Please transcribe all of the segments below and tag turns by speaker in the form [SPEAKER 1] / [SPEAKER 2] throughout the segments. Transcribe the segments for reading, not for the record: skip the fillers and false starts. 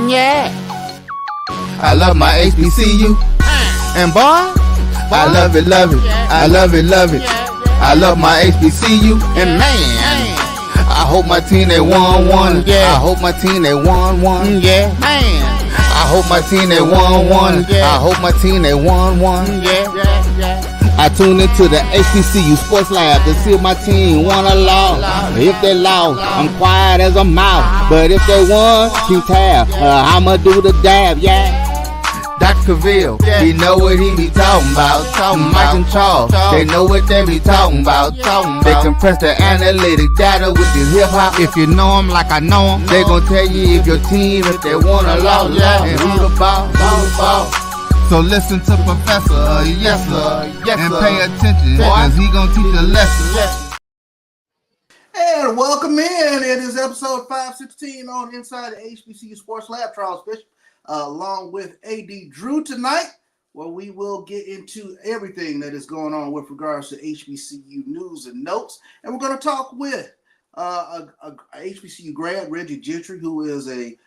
[SPEAKER 1] Yeah. I love my HBCU. And boy, I love it, love it. I love it, love it. I love my HBCU. And man, I hope my team they won. Yeah. I hope my team they won. Yeah. Man. I hope my team they won. Yeah. I hope my team they won. Yeah. I tune into the HBCU Sports Lab to see if my team won or lost. If they lost, I'm quiet as a mouse. But if they won, keep tab. I'ma do the dab, yeah. Dr. Cavil, he know what he be talking about. Mike and Charles, they know what they be talking about. They compress the analytic data with the hip hop. If you know them like I know them, they gon' tell you if your team, if they won or lost, and who the ball. So listen to Professor, yes sir, and pay attention, cause he gonna teach a lesson.
[SPEAKER 2] And welcome in. It is episode 516 on Inside the HBCU Sports Lab. Charles Bishop, along with AD Drew tonight, where we will get into everything that is going on with regards to HBCU news and notes. And we're going to talk with a HBCU grad, Reggie Gentry, who is a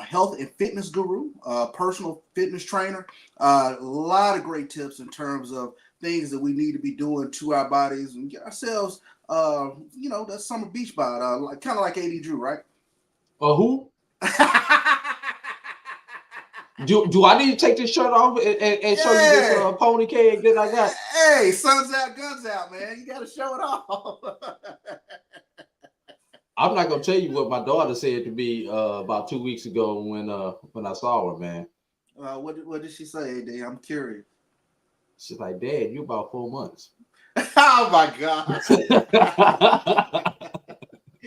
[SPEAKER 2] health and fitness guru, personal fitness trainer. A lot of great tips in terms of things that we need to be doing to our bodies and get ourselves, that summer beach bod, kind of like AD Drew, right?
[SPEAKER 3] Who? Do I need to take this shirt off and show you this pony keg that I got?
[SPEAKER 2] Hey, sun's out, guns out, man. You got to show it off.
[SPEAKER 3] I'm not gonna tell you what my daughter said to me about 2 weeks ago when I saw her, man.
[SPEAKER 2] What did she say, AD? I'm curious.
[SPEAKER 3] She's like, Dad, you about 4 months.
[SPEAKER 2] Oh my God.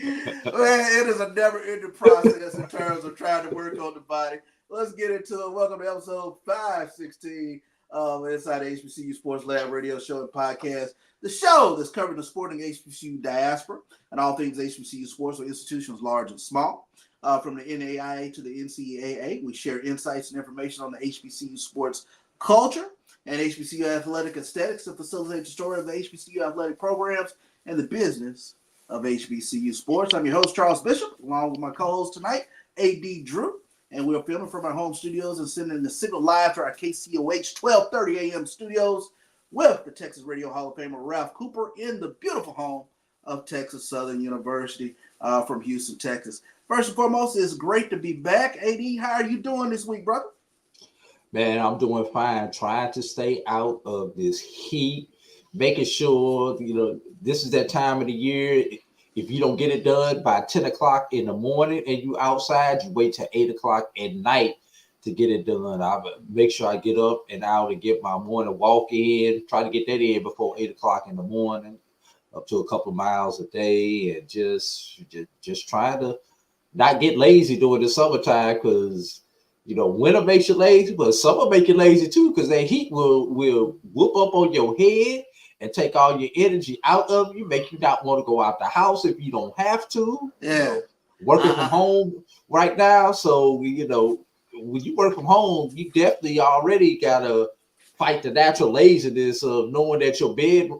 [SPEAKER 2] Man, it is a never-ending process in terms of trying to work on the body. Let's get into it. Welcome to episode 516 of Inside the HBCU Sports Lab radio show and podcast. The show that's covering the sporting HBCU diaspora and all things HBCU sports or institutions large and small. From the NAIA to the NCAA, we share insights and information on the HBCU sports culture and HBCU athletic aesthetics to facilitate the story of the HBCU athletic programs and the business of HBCU sports. I'm your host, Charles Bishop, along with my co-host tonight, AD Drew. And we're filming from our home studios and sending the signal live to our KCOH 1230 AM studios with the Texas Radio Hall of Famer Ralph Cooper in the beautiful home of Texas Southern University from Houston, Texas. First and foremost, it's great to be back. AD, how are you doing this week, brother?
[SPEAKER 3] Man, I'm doing fine. Trying to stay out of this heat, making sure, this is that time of the year. If you don't get it done by 10 o'clock in the morning and you outside, you wait till 8 o'clock at night to get it done. I make sure I get up and out and get my morning walk in, try to get that in before 8 o'clock in the morning, up to a couple of miles a day, and just trying to not get lazy during the summertime because, winter makes you lazy, but summer make you lazy too because that heat will whoop up on your head and take all your energy out of you, make you not want to go out the house if you don't have to.
[SPEAKER 2] Yeah.
[SPEAKER 3] Working from home right now. So, when you work from home, you definitely already got to fight the natural laziness of knowing that your bed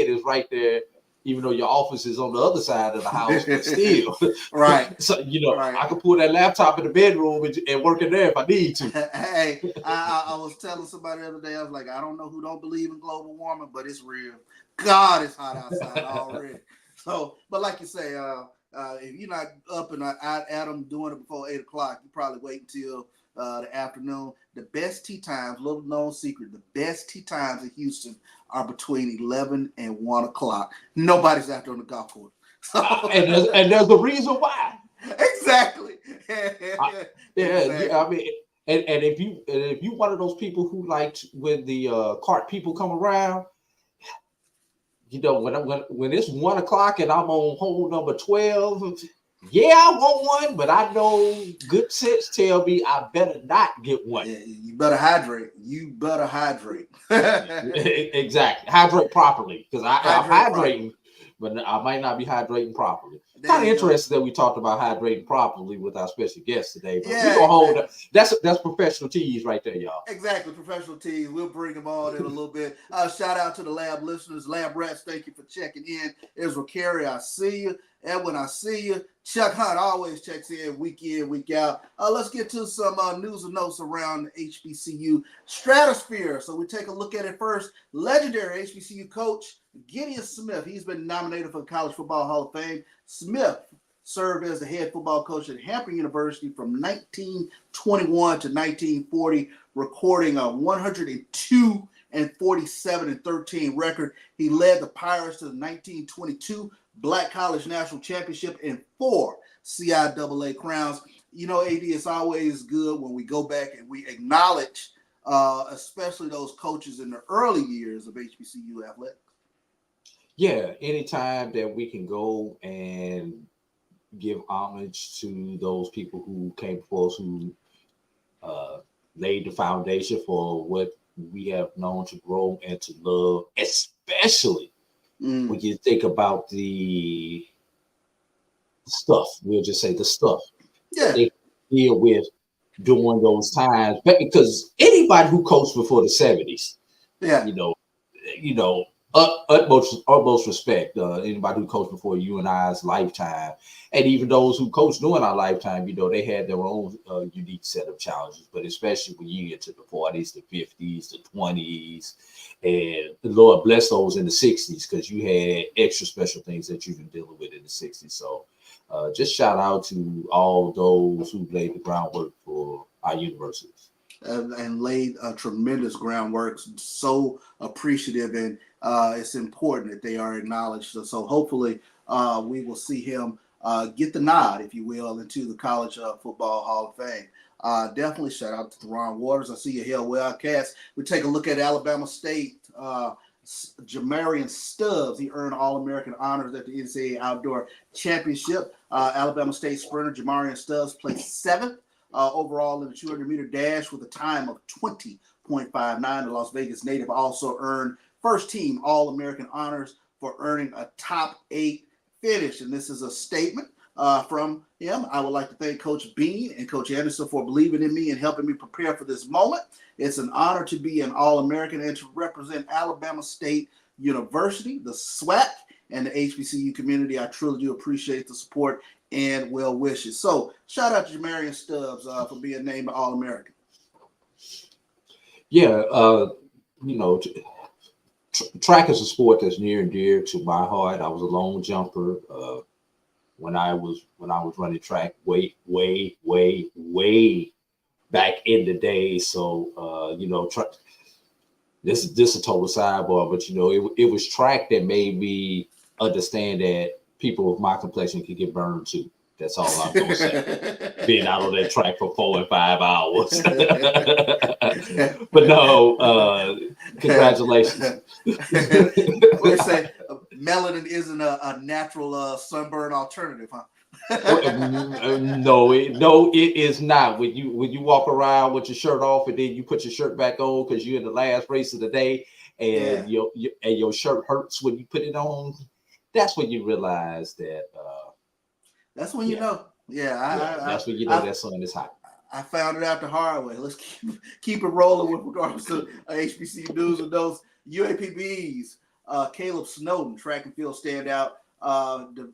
[SPEAKER 3] is right there, even though your office is on the other side of the house, but still.
[SPEAKER 2] Right.
[SPEAKER 3] So,
[SPEAKER 2] right.
[SPEAKER 3] I can pull that laptop in the bedroom and work in there if I need to.
[SPEAKER 2] Hey, I was telling somebody the other day, I was like, I don't know who don't believe in global warming, but it's real. God, it's hot outside already. So, but like you say, if you're not up and at them doing it before 8 o'clock, you probably wait until the afternoon. The best tea times, little known secret, the best tea times in Houston are between 11 and 1 o'clock. Nobody's out there on the golf course. So,
[SPEAKER 3] and there's a reason why.
[SPEAKER 2] Exactly.
[SPEAKER 3] Exactly. I mean, and if you one of those people who like when the cart people come around, when it's 1 o'clock and I'm on hole number 12, yeah, I want one, but I know good sense tell me I better not get one.
[SPEAKER 2] Yeah, you better hydrate.
[SPEAKER 3] Exactly. Hydrate properly because I'm hydrating, but I might not be hydrating properly. Kind of interesting that we talked about hydrating properly with our special guest today. But we're gonna hold up. That's professional teas right there, y'all.
[SPEAKER 2] Exactly, professional teas. We'll bring them on in a little bit. Shout out to the lab listeners, lab rats. Thank you for checking in. Israel Carey, I see you. Edwin, I see you. Chuck Hunt always checks in, week out. Let's get to some news and notes around the HBCU stratosphere. So we take a look at it first. Legendary HBCU coach Gideon Smith. He's been nominated for the College Football Hall of Fame. Smith served as the head football coach at Hampton University from 1921 to 1940, recording a 102 and 47 and 13 record. He led the Pirates to the 1922 Black College National Championship and 4 CIAA crowns. You know, AD, it's always good when we go back and we acknowledge, especially those coaches in the early years of HBCU athletics.
[SPEAKER 3] Yeah, anytime that we can go and give homage to those people who came before us, who laid the foundation for what we have known to grow and to love, especially when you think about the stuff. We'll just say the stuff they deal with during those times. Because anybody who coached before the 70s, you know, utmost respect. Anybody who coached before you and I's lifetime, and even those who coached during our lifetime, you know, they had their own unique set of challenges. But especially when you get to the 40s, the 50s, the 20s, and the Lord bless those in the 60s, because you had extra special things that you've been dealing with in the 60s. So just shout out to all those who laid the groundwork for our universities.
[SPEAKER 2] And laid a tremendous groundwork. So appreciative, and it's important that they are acknowledged. So hopefully we will see him get the nod, if you will, into the College Football Hall of Fame. Definitely shout out to Theron Waters. I see you here, Wildcats. We take a look at Alabama State. Jamarian Stubbs, he earned All-American honors at the NCAA Outdoor Championship. Alabama State sprinter Jamarian Stubbs placed 7th overall in the 200-meter dash with a time of 20.59. The Las Vegas native also earned first-team All-American honors for earning a top 8 finish. And this is a statement from him. I would like to thank Coach Bean and Coach Anderson for believing in me and helping me prepare for this moment. It's an honor to be an All-American and to represent Alabama State University, the SWAC, and the HBCU community. I truly do appreciate the support and well wishes. So shout out to Jamarian Stubbs for being named All-American.
[SPEAKER 3] Yeah, you know, track is a sport that's near and dear to my heart. I was a long jumper when I was running track way back in the day. So you know, this is a total sidebar, but you know, it was track that made me understand that people with my complexion could get burned too. That's all I'm gonna say. Being out on that track for 4 and 5 hours. But no, congratulations.
[SPEAKER 2] We say melanin isn't a natural sunburn alternative, huh?
[SPEAKER 3] No, it is not. When you walk around with your shirt off and then you put your shirt back on because you're in the last race of the day, and your shirt hurts when you put it on, that's when you realize that.
[SPEAKER 2] That's when you know.
[SPEAKER 3] That's when you know that sun is hot.
[SPEAKER 2] I found it out the hard way. Let's keep it rolling with regards to HBCU news and those UAPBs. Caleb Snowden, track and field standout,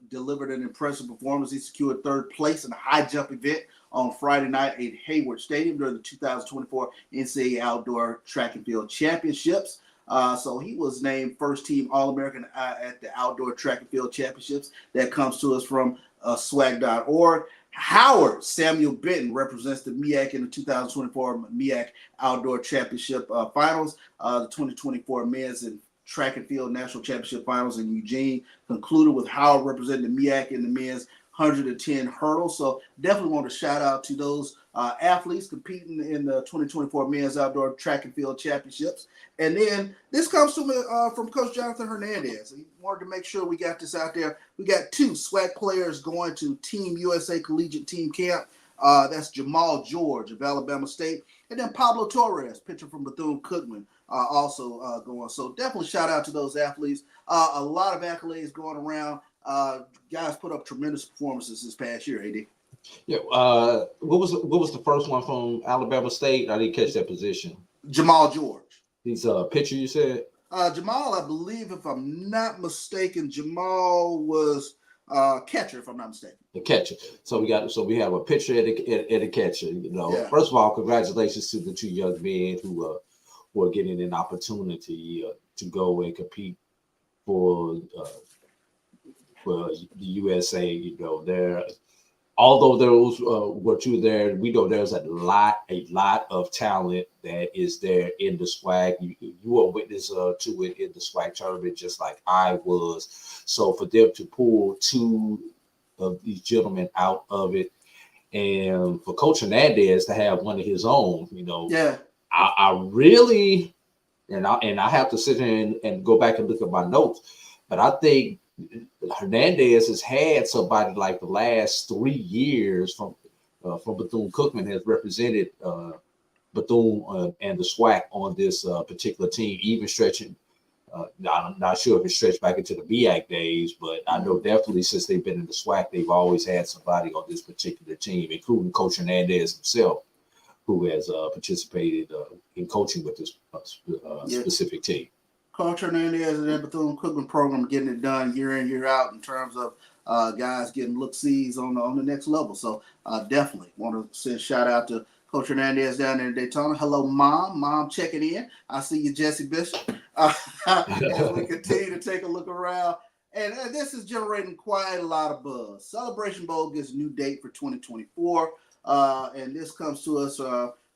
[SPEAKER 2] delivered an impressive performance. He secured 3rd place in a high jump event on Friday night at Hayward Stadium during the 2024 NCAA Outdoor Track and Field Championships. So he was named first-team All-American at the Outdoor Track and Field Championships. That comes to us from swag.org. Howard Samuel Benton represents the MEAC in the 2024 MEAC Outdoor Championship Finals. The 2024 Men's and Track and Field National Championship Finals in Eugene concluded with Howard representing the MEAC in the men's 110 hurdles. So definitely want to shout out to those athletes competing in the 2024 Men's Outdoor Track and Field Championships. And then this comes to me from Coach Jonathan Hernandez. He wanted to make sure we got this out there. We got 2 SWAC players going to Team USA Collegiate Team Camp. That's Jamal George of Alabama State. And then Pablo Torres, pitcher from Bethune-Cookman, also going. So definitely shout out to those athletes. A lot of accolades going around. Guys put up tremendous performances this past year, AD.
[SPEAKER 3] Yeah. What was the first one from Alabama State? I didn't catch that position.
[SPEAKER 2] Jamal George.
[SPEAKER 3] He's a pitcher, you said?
[SPEAKER 2] Jamal, I believe, if I'm not mistaken, Jamal was catcher, if I'm not mistaken.
[SPEAKER 3] The catcher. So we have a pitcher and a catcher.
[SPEAKER 2] Yeah.
[SPEAKER 3] First of all, congratulations to the two young men who are getting an opportunity to go and compete for the USA. Although those were two there, we know there's a lot of talent that is there in the SWAC. You were a witness to it in the SWAC tournament, just like I was. So for them to pull two of these gentlemen out of it, and for Coach Hernandez to have one of his own, I really, and I have to sit here and go back and look at my notes, but I think Hernandez has had somebody like the last 3 years from Bethune-Cookman has represented Bethune and the SWAC on this particular team, even stretching. I'm not sure if it stretched back into the BAC days, but I know definitely since they've been in the SWAC, they've always had somebody on this particular team, including Coach Hernandez himself, who has participated in coaching with this specific team.
[SPEAKER 2] Coach Hernandez and the Bethune-Cookman program getting it done year in, year out in terms of guys getting look-sees on the next level. So definitely want to send a shout out to Coach Hernandez down there in Daytona. Hello, Mom. Mom checking in. I see you, Jesse Bishop. As we continue to take a look around. And this is generating quite a lot of buzz. Celebration Bowl gets a new date for 2024. And this comes to us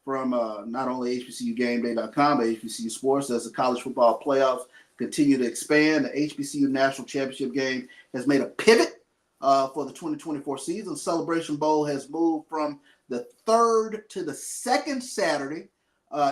[SPEAKER 2] from not only HBCUGameDay.com, but HBCU Sports, as the college football playoffs continue to expand. The HBCU National Championship game has made a pivot for the 2024 season. Celebration Bowl has moved from the 3rd to the 2nd Saturday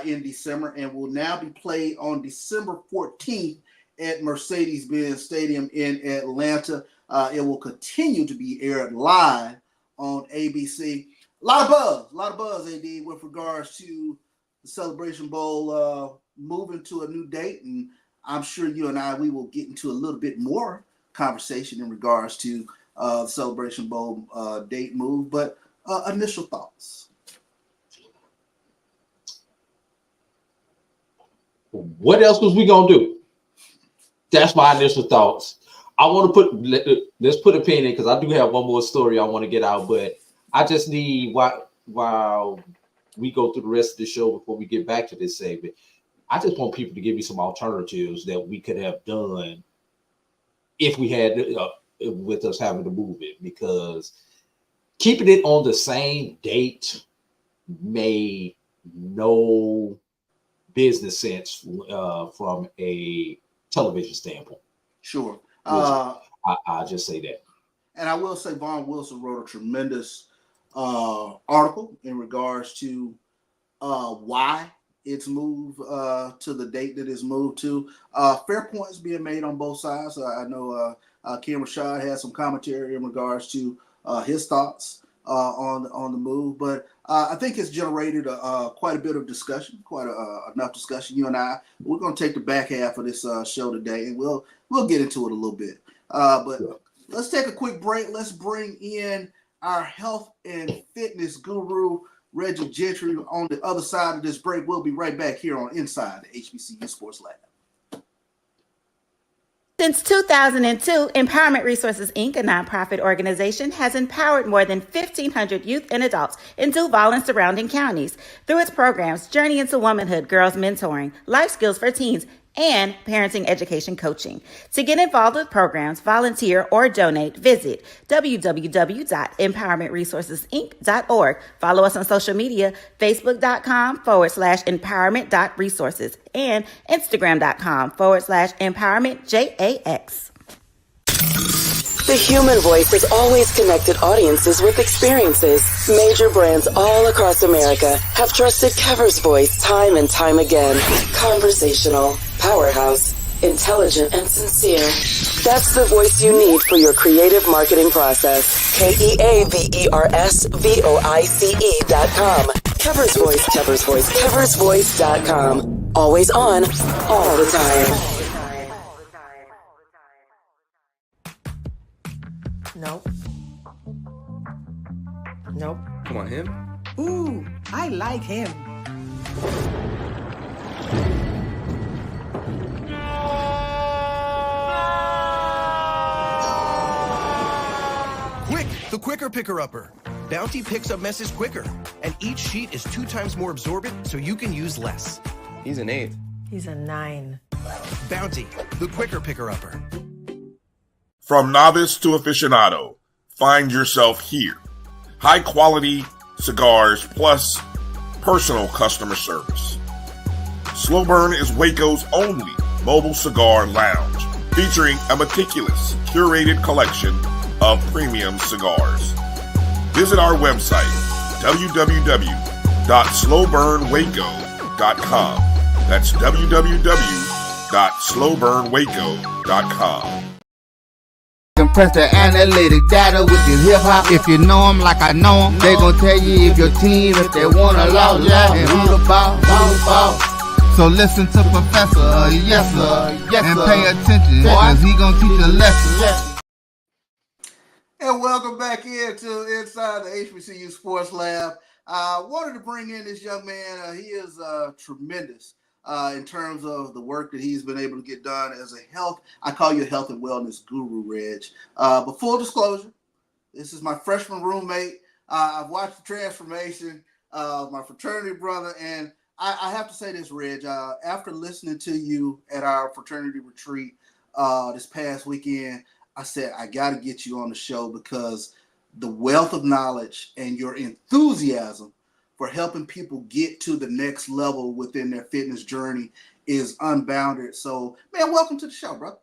[SPEAKER 2] in December and will now be played on December 14th at Mercedes-Benz Stadium in Atlanta. It will continue to be aired live on ABC. A lot of buzz, AD, with regards to the Celebration Bowl moving to a new date. And I'm sure you and we will get into a little bit more conversation in regards to the Celebration Bowl date move. But initial thoughts.
[SPEAKER 3] What else was we going to do? That's my initial thoughts. I want to let's put a pin in because I do have one more story I want to get out, but I just need, while we go through the rest of the show before we get back to this segment, I just want people to give me some alternatives that we could have done if we had, with us having to move it, because keeping it on the same date made no business sense from a television standpoint.
[SPEAKER 2] Sure.
[SPEAKER 3] I'll just say that.
[SPEAKER 2] And I will say Vaughn Wilson wrote a tremendous article in regards to why it's moved to the date that it's moved to. Fair points being made on both sides. I know Ken Rashad has some commentary in regards to his thoughts on the move, but I think it's generated quite a bit of discussion, enough discussion. You and we're going to take the back half of this show today, and we'll get into it a little bit. But let's take a quick break. Let's bring in our health and fitness guru, Reggie Gentry, on the other side of this break. We'll be right back here on Inside the HBCU Sports Lab.
[SPEAKER 4] Since 2002, Empowerment Resources, Inc., a nonprofit organization, has empowered more than 1,500 youth and adults in Duval and surrounding counties. Through its programs, Journey into Womanhood, Girls Mentoring, Life Skills for Teens, and Parenting Education Coaching. To get involved with programs, volunteer, or donate, visit www.empowermentresourcesinc.org. Follow us on social media, facebook.com/empowerment.resources and instagram.com/empowermentJAX.
[SPEAKER 5] The human voice has always connected audiences with experiences. Major brands all across America have trusted Kever's voice time and time again. Conversational, powerhouse, intelligent, and sincere. That's the voice you need for your creative marketing process. KEAVERSVOICE.com. Kever's Voice, Kever's Voice, KeversVoice.com. Always on, all the time.
[SPEAKER 6] Nope.
[SPEAKER 7] Come on, him?
[SPEAKER 6] Ooh, I like him.
[SPEAKER 7] The quicker picker-upper. Bounty picks up messes quicker, and each sheet is 2 times more absorbent, so you can use less.
[SPEAKER 8] He's an 8.
[SPEAKER 6] He's a 9.
[SPEAKER 7] Bounty, the quicker picker-upper.
[SPEAKER 9] From novice to aficionado, find yourself here. High quality cigars plus personal customer service. Slow Burn is Waco's only mobile cigar lounge, featuring a meticulous, curated collection of premium cigars. Visit our website, www.slowburnwaco.com. That's www.slowburnwaco.com.
[SPEAKER 1] Compress the analytic data with your hip hop. If you know them like I know them, they gon' tell you if your team, if they wanna lose, and who the ball. So listen to Professor, yes sir, and pay attention, cause he gon' teach a lesson.
[SPEAKER 2] And welcome back into Inside the HBCU Sports Lab. I wanted to bring in this young man. He is tremendous in terms of the work that he's been able to get done as a I call you a health and wellness guru, Reg. But full disclosure, this is my freshman roommate. I've watched the transformation of my fraternity brother. And I have to say this, Reg, after listening to you at our fraternity retreat this past weekend, I said, I got to get you on the show because the wealth of knowledge and your enthusiasm for helping people get to the next level within their fitness journey is unbounded. So, man, welcome to the show, bro.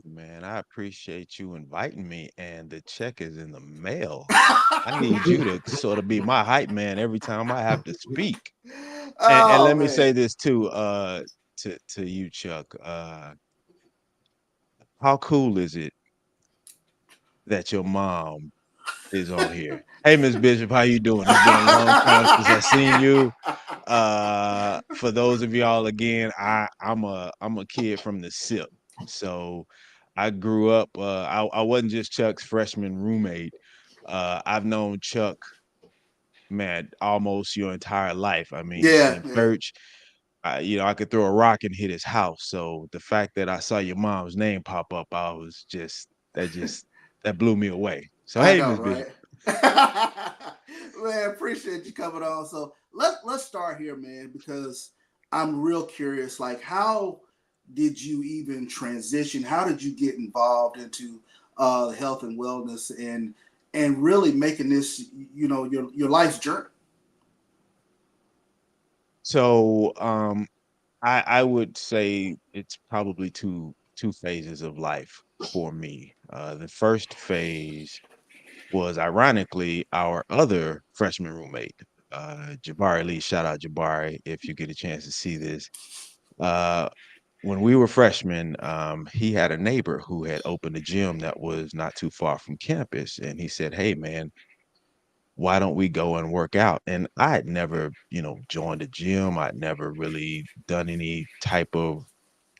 [SPEAKER 10] Man, I appreciate you inviting me, and the check is in the mail. I need you to sort of be my hype man every time I have to speak. And let me say this too, to you, Chuck. How cool is it that your mom is on here? Hey, Miss Bishop, how you doing? It's been a long time since I seen you. For those of y'all, again, I'm a kid from the SIP, so I grew up. I wasn't just Chuck's freshman roommate. I've known Chuck, man, almost your entire life. I mean, in church, I could throw a rock and hit his house. So the fact that I saw your mom's name pop up, I was that blew me away. So hey, Miss Bishop.
[SPEAKER 2] Man, appreciate you coming on. So let's start here, man, because I'm real curious. Like, how did you even transition? How did you get involved into health and wellness and really making this, your life's journey?
[SPEAKER 10] So I would say it's probably two phases of life for me. The first phase was ironically our other freshman roommate, Jabari Lee. Shout out Jabari if you get a chance to see this. When we were freshmen, he had a neighbor who had opened a gym that was not too far from campus, and he said, "Hey, man, why don't we go and work out?" And I had never, joined a gym. I'd never really done any type of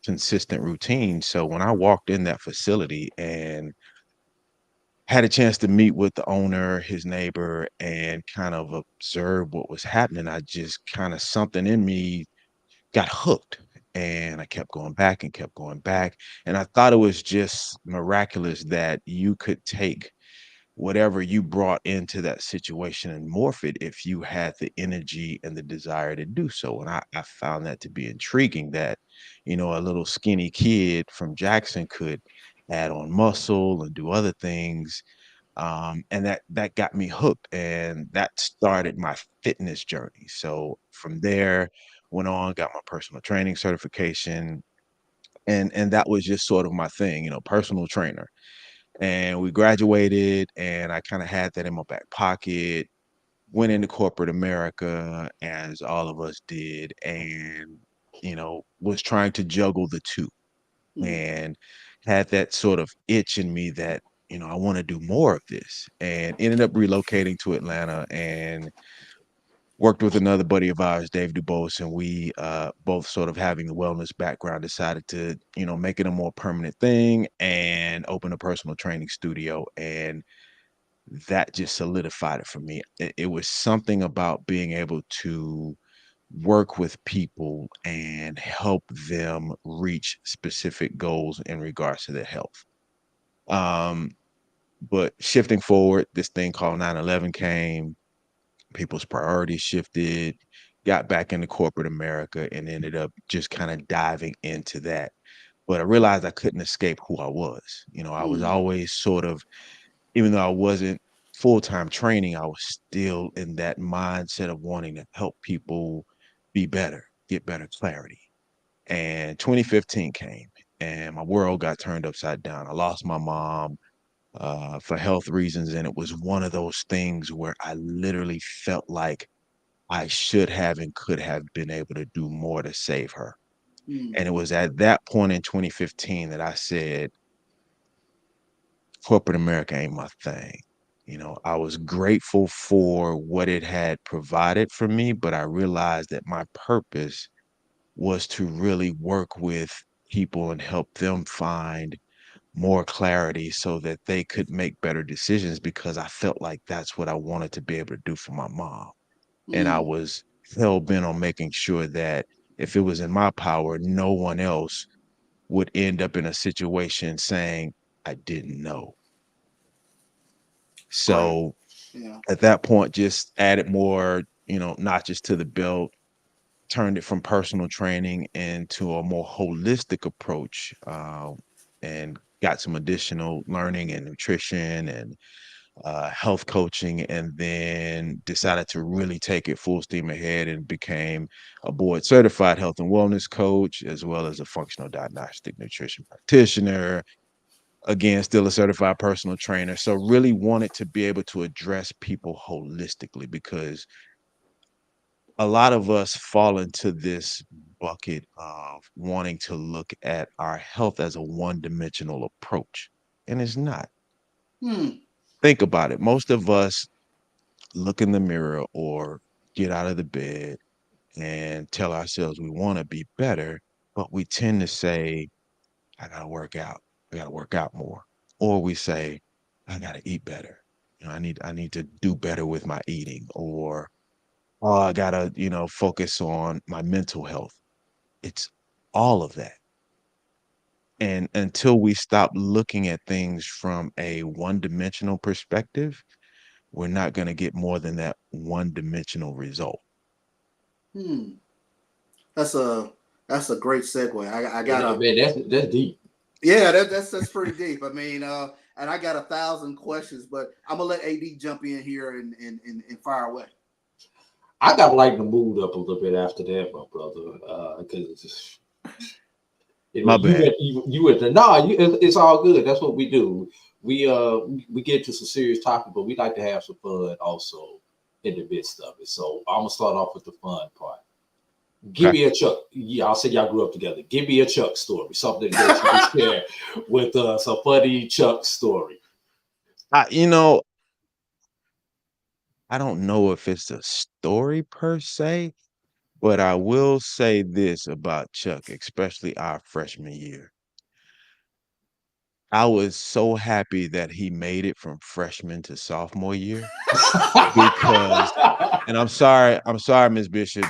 [SPEAKER 10] consistent routine. So when I walked in that facility and had a chance to meet with the owner, his neighbor, and kind of observe what was happening, I just kind of something in me got hooked. And I kept going back and kept going back. And I thought it was just miraculous that you could take whatever you brought into that situation and morph it if you had the energy and the desire to do so. And I found that to be intriguing that, a little skinny kid from Jackson could add on muscle and do other things. And that got me hooked, and that started my fitness journey. So from there, went on, got my personal training certification, and that was just sort of my thing, personal trainer. And we graduated, and I kind of had that in my back pocket, went into corporate America, as all of us did, and, was trying to juggle the two and had that sort of itch in me that, I want to do more of this, and ended up relocating to Atlanta and worked with another buddy of ours, Dave Dubose, and we both sort of having the wellness background decided to, make it a more permanent thing and open a personal training studio. And that just solidified it for me. It was something about being able to work with people and help them reach specific goals in regards to their health. But shifting forward, this thing called 9/11 came, people's priorities shifted, got back into corporate America, and ended up just kind of diving into that. But I realized I couldn't escape who I was. I was always sort of, even though I wasn't full-time training, I was still in that mindset of wanting to help people be better, get better clarity. And 2015 came and my world got turned upside down. I lost my mom for health reasons. And it was one of those things where I literally felt like I should have and could have been able to do more to save her. And it was at that point in 2015 that I said, corporate America ain't my thing. I was grateful for what it had provided for me, but I realized that my purpose was to really work with people and help them find more clarity so that they could make better decisions, because I felt like that's what I wanted to be able to do for my mom. And I was hell bent on making sure that if it was in my power, no one else would end up in a situation saying, I didn't know. So at that point, just added more, notches to the belt, turned it from personal training into a more holistic approach, and got some additional learning and nutrition and health coaching, and then decided to really take it full steam ahead and became a board certified health and wellness coach, as well as a functional diagnostic nutrition practitioner. Again, still a certified personal trainer. So really wanted to be able to address people holistically, because a lot of us fall into this bucket of wanting to look at our health as a one-dimensional approach, and it's not. Think about it. Most of us look in the mirror or get out of the bed and tell ourselves we want to be better, but we tend to say, I gotta work out. I gotta work out more. Or we say, I gotta eat better. I need to do better with my eating, or oh, I gotta, focus on my mental health. It's all of that. And until we stop looking at things from a one-dimensional perspective, we're not going to get more than that one-dimensional result.
[SPEAKER 2] That's a great segue. I got
[SPEAKER 3] that's deep.
[SPEAKER 2] Yeah, that's pretty deep. I mean, and I got 1,000 questions, but I'm gonna let AD jump in here and fire away.
[SPEAKER 3] I got to lighten the mood up a little bit after that, my brother, because
[SPEAKER 10] My bad.
[SPEAKER 3] you went there. No, it's all good. That's what we do. We get to some serious topic, but we like to have some fun also in the midst of it. So I'm gonna start off with the fun part. Give me a Chuck. Y'all said y'all grew up together. Give me a Chuck story, something that you can share with us, a funny Chuck story.
[SPEAKER 10] I don't know if it's a story per se, but I will say this about Chuck, especially our freshman year. I was so happy that he made it from freshman to sophomore year, because, and I'm sorry, Ms. Bishop.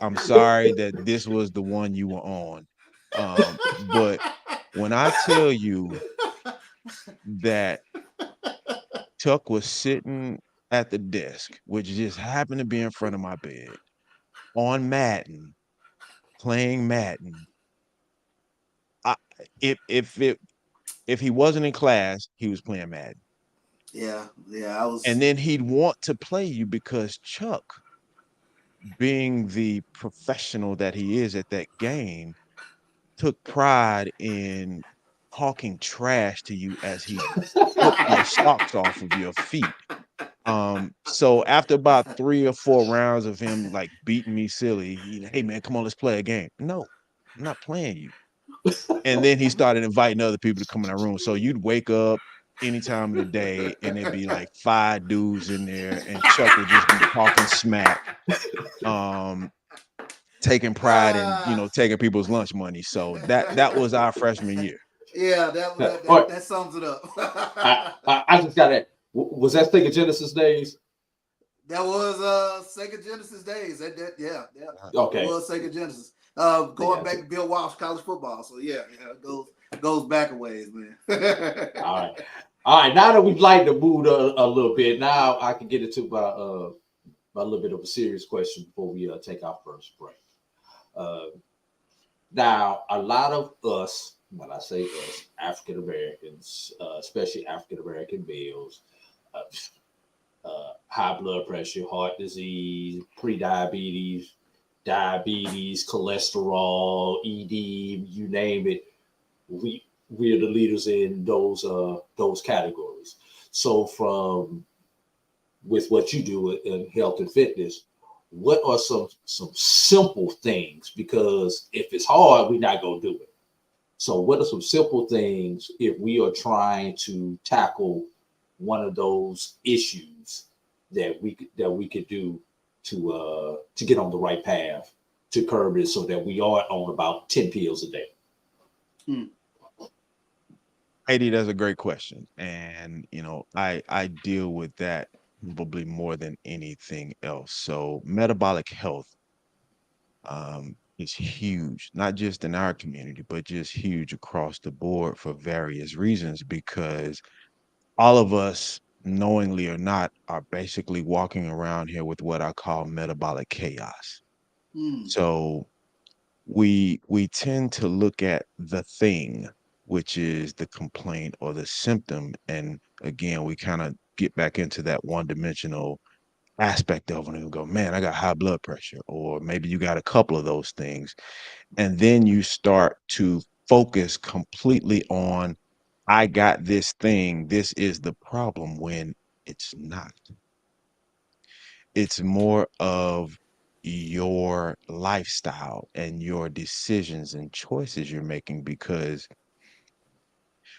[SPEAKER 10] I'm sorry that this was the one you were on. But when I tell you that Chuck was sitting at the desk, which just happened to be in front of my bed, on Madden, playing Madden. If he wasn't in class, he was playing Madden.
[SPEAKER 2] Yeah, I was.
[SPEAKER 10] And then he'd want to play you because Chuck, being the professional that he is at that game, took pride in talking trash to you as he took your socks off of your feet. So after about 3 or 4 rounds of him like beating me silly, hey man, come on, let's play a game. No, I'm not playing you. And then he started inviting other people to come in our room. So you'd wake up any time of the day and there'd be like 5 dudes in there, and Chuck would just be talking smack, taking pride in, taking people's lunch money. So that was our freshman year.
[SPEAKER 2] Yeah, that sums it up.
[SPEAKER 3] I just got it. Was that Sega Genesis days?
[SPEAKER 2] That was Sega Genesis days. Yeah.
[SPEAKER 3] Okay.
[SPEAKER 2] It was Sega Genesis. Going back to Bill Walsh college football. So yeah, it goes back a ways, man.
[SPEAKER 3] All right. All right, now that we've lightened the mood a little bit, now I can get into my little bit of a serious question before we take our first break. Uh, Now, a lot of us, when I say us, African Americans, especially African American males, high blood pressure, heart disease, pre-diabetes, diabetes, cholesterol, ED, you name it. We're the leaders in those categories. So, from with what you do in health and fitness, what are some simple things? Because if it's hard, we're not gonna do it. So, what are some simple things if we are trying to tackle one of those issues that we could do to get on the right path to curb it, so that we are on about 10 pills a day?
[SPEAKER 10] Heidi, that's a great question. And, I deal with that probably more than anything else. So metabolic health is huge, not just in our community, but just huge across the board for various reasons, because all of us, knowingly or not, are basically walking around here with what I call metabolic chaos. So we tend to look at the thing, which is the complaint or the symptom, and again we kind of get back into that one dimensional aspect of it and go, man, I got high blood pressure, or maybe you got a couple of those things, and then you start to focus completely on, I got this thing, this is the problem, when it's not. It's more of your lifestyle and your decisions and choices you're making, because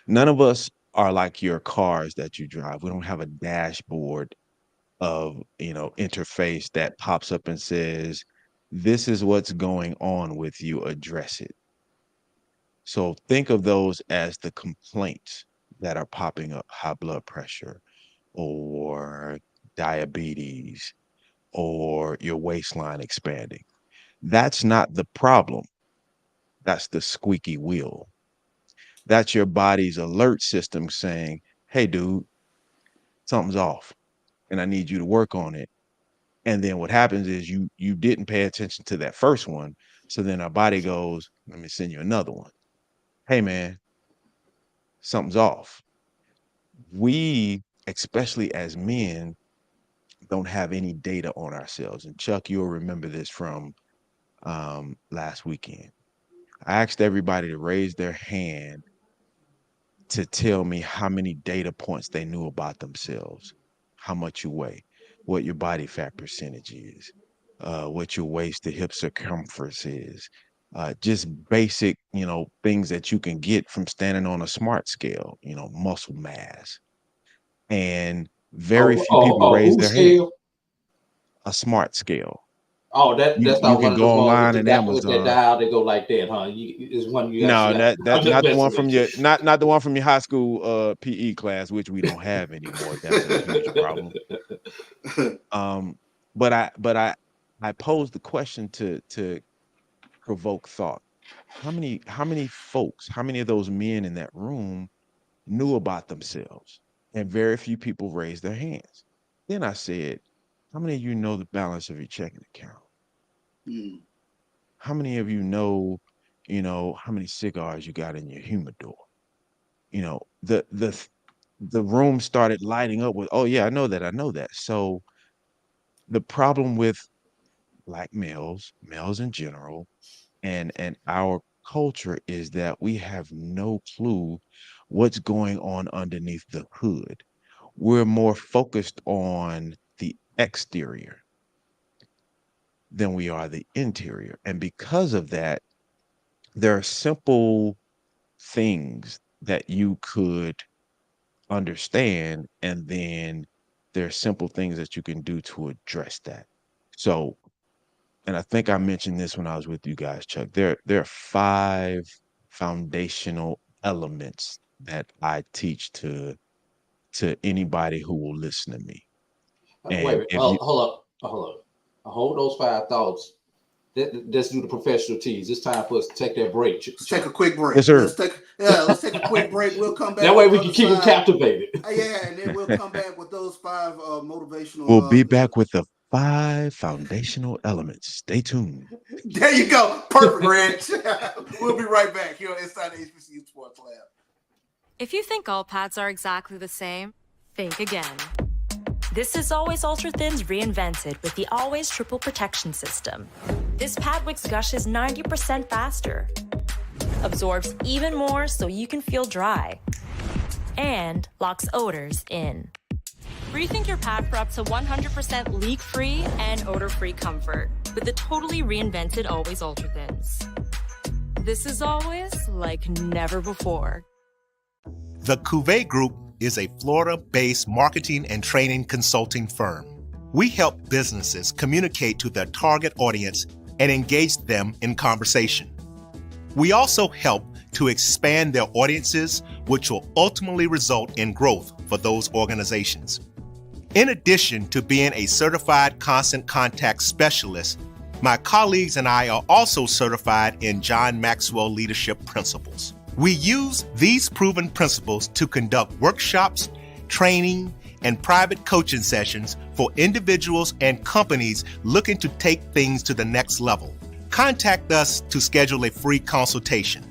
[SPEAKER 10] none of us are like your cars that you drive. We don't have a dashboard of, interface that pops up and says, this is what's going on with you, address it. So think of those as the complaints that are popping up: high blood pressure, or diabetes, or your waistline expanding. That's not the problem. That's the squeaky wheel. That's your body's alert system saying, hey, dude, something's off and I need you to work on it. And then what happens is you didn't pay attention to that first one. So then our body goes, let me send you another one. Hey, man, something's off. We, especially as men, don't have any data on ourselves. And Chuck, you'll remember this from last weekend. I asked everybody to raise their hand to tell me how many data points they knew about themselves, how much you weigh, what your body fat percentage is, what your waist to hip circumference is, just basic, things that you can get from standing on a smart scale, muscle mass. And very few people raise
[SPEAKER 3] Who
[SPEAKER 10] their hand.
[SPEAKER 3] scale?
[SPEAKER 10] A smart scale.
[SPEAKER 3] Oh,
[SPEAKER 10] You
[SPEAKER 3] that's
[SPEAKER 10] you
[SPEAKER 3] not one
[SPEAKER 10] can
[SPEAKER 3] of
[SPEAKER 10] go
[SPEAKER 3] the ones
[SPEAKER 10] online and
[SPEAKER 3] with that
[SPEAKER 10] Amazon.
[SPEAKER 3] dial. They go like that, huh? Is one you
[SPEAKER 10] No,
[SPEAKER 3] actually.
[SPEAKER 10] that
[SPEAKER 3] I'm just
[SPEAKER 10] not the
[SPEAKER 3] messing
[SPEAKER 10] one from
[SPEAKER 3] with you.
[SPEAKER 10] your not the one from your high school PE class, which we don't have anymore. That's a huge problem. Um, but I posed the question to provoke thought. How many folks, how many of those men in that room knew about themselves? And very few people raised their hands. Then I said, how many of you know the balance of your checking account? How many of you know, how many cigars you got in your humidor? The room started lighting up with, oh yeah, I know that. So the problem with black males in general, and our culture is that we have no clue what's going on underneath the hood. We're more focused on the exterior than we are the interior. And because of that, there are simple things that you could understand, and then there are simple things that you can do to address that. So, and I think I mentioned this when I was with you guys, Chuck. There are 5 foundational elements that I teach to anybody who will listen to me.
[SPEAKER 3] Wait a
[SPEAKER 10] And
[SPEAKER 3] minute.
[SPEAKER 10] if you
[SPEAKER 3] Hold up. Hold those 5 thoughts. let's do the professional teas. It's time for us to take that break.
[SPEAKER 2] Let's take a quick break.
[SPEAKER 10] Yes, sir.
[SPEAKER 2] Let's take a quick break. We'll come back.
[SPEAKER 3] That way we can keep them captivated.
[SPEAKER 2] Yeah, and then we'll come back with those 5 motivational.
[SPEAKER 10] We'll be back with the 5 foundational elements. Stay tuned.
[SPEAKER 2] There you go. Perfect, Reg. We'll be right back here inside the HBCU Sports Lab.
[SPEAKER 8] If you think all pads are exactly the same, think again. This is Always Ultra Thins reinvented with the Always Triple Protection System. This pad wicks gushes 90% faster, absorbs even more so you can feel dry, and locks odors in. Rethink your pad for up to 100% leak-free and odor-free comfort with the totally reinvented Always Ultra Thins. This is always like never before.
[SPEAKER 11] The Cavil Group is a Florida-based marketing and training consulting firm. We help businesses communicate to their target audience and engage them in conversation. We also help to expand their audiences, which will ultimately result in growth for those organizations. In addition to being a certified constant contact specialist, my colleagues and I are also certified in John Maxwell Leadership Principles. We use these proven principles to conduct workshops, training, and private coaching sessions for individuals and companies looking to take things to the next level. Contact us to schedule a free consultation.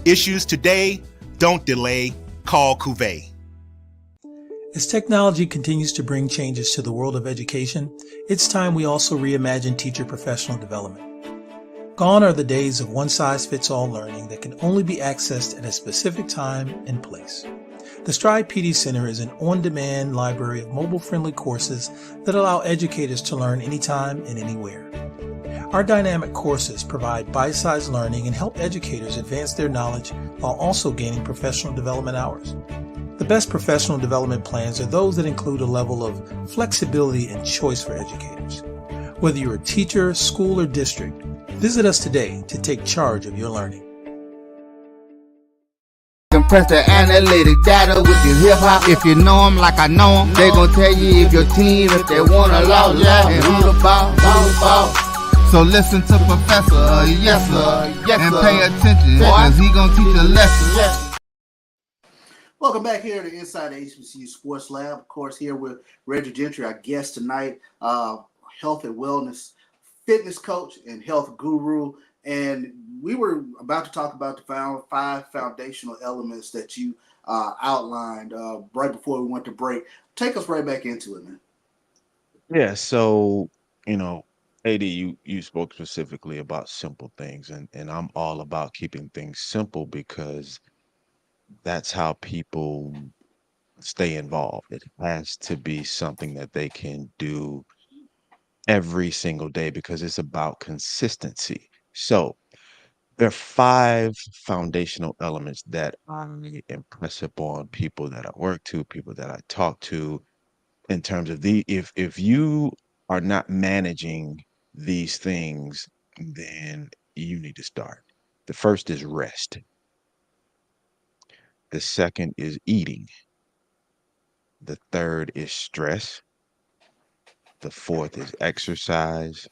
[SPEAKER 11] Issues today, don't delay, call Cavil.
[SPEAKER 12] As technology continues to bring changes to the world of education, it's time we also reimagine teacher professional development. Gone are the days of one-size-fits-all learning that can only be accessed at a specific time and place. The Stride PD Center is an on-demand library of mobile-friendly courses that allow educators to learn anytime and anywhere. Our dynamic courses provide bite-sized learning and help educators advance their knowledge while also gaining professional development hours. The best professional development plans are those that include a level of flexibility and choice for educators. Whether you're a teacher, school, or district, visit us today to take charge of your learning.
[SPEAKER 1] Compress the analytic data with your hip hop. If you know them like I know them, they gon' tell you if your team, if they wanna lose, and who the ball. So listen to Professor, yes sir, and pay attention, cause he gon' teach a lesson.
[SPEAKER 2] Welcome back here to Inside the HBCU Sports Lab. Of course, here with Reggie Gentry, our guest tonight, health and wellness fitness coach and health guru. And we were about to talk about the 5 foundational elements that you outlined right before we went to break. Take us right back into it, man.
[SPEAKER 10] Yeah, so, AD, you spoke specifically about simple things, and I'm all about keeping things simple because that's how people stay involved. It has to be something that they can do every single day because it's about consistency. So there are 5 foundational elements that I impress upon people that I work to, people that I talk to, in terms of if you are not managing these things, then you need to start. The first is rest. The second is eating. The third is stress. The fourth is exercise.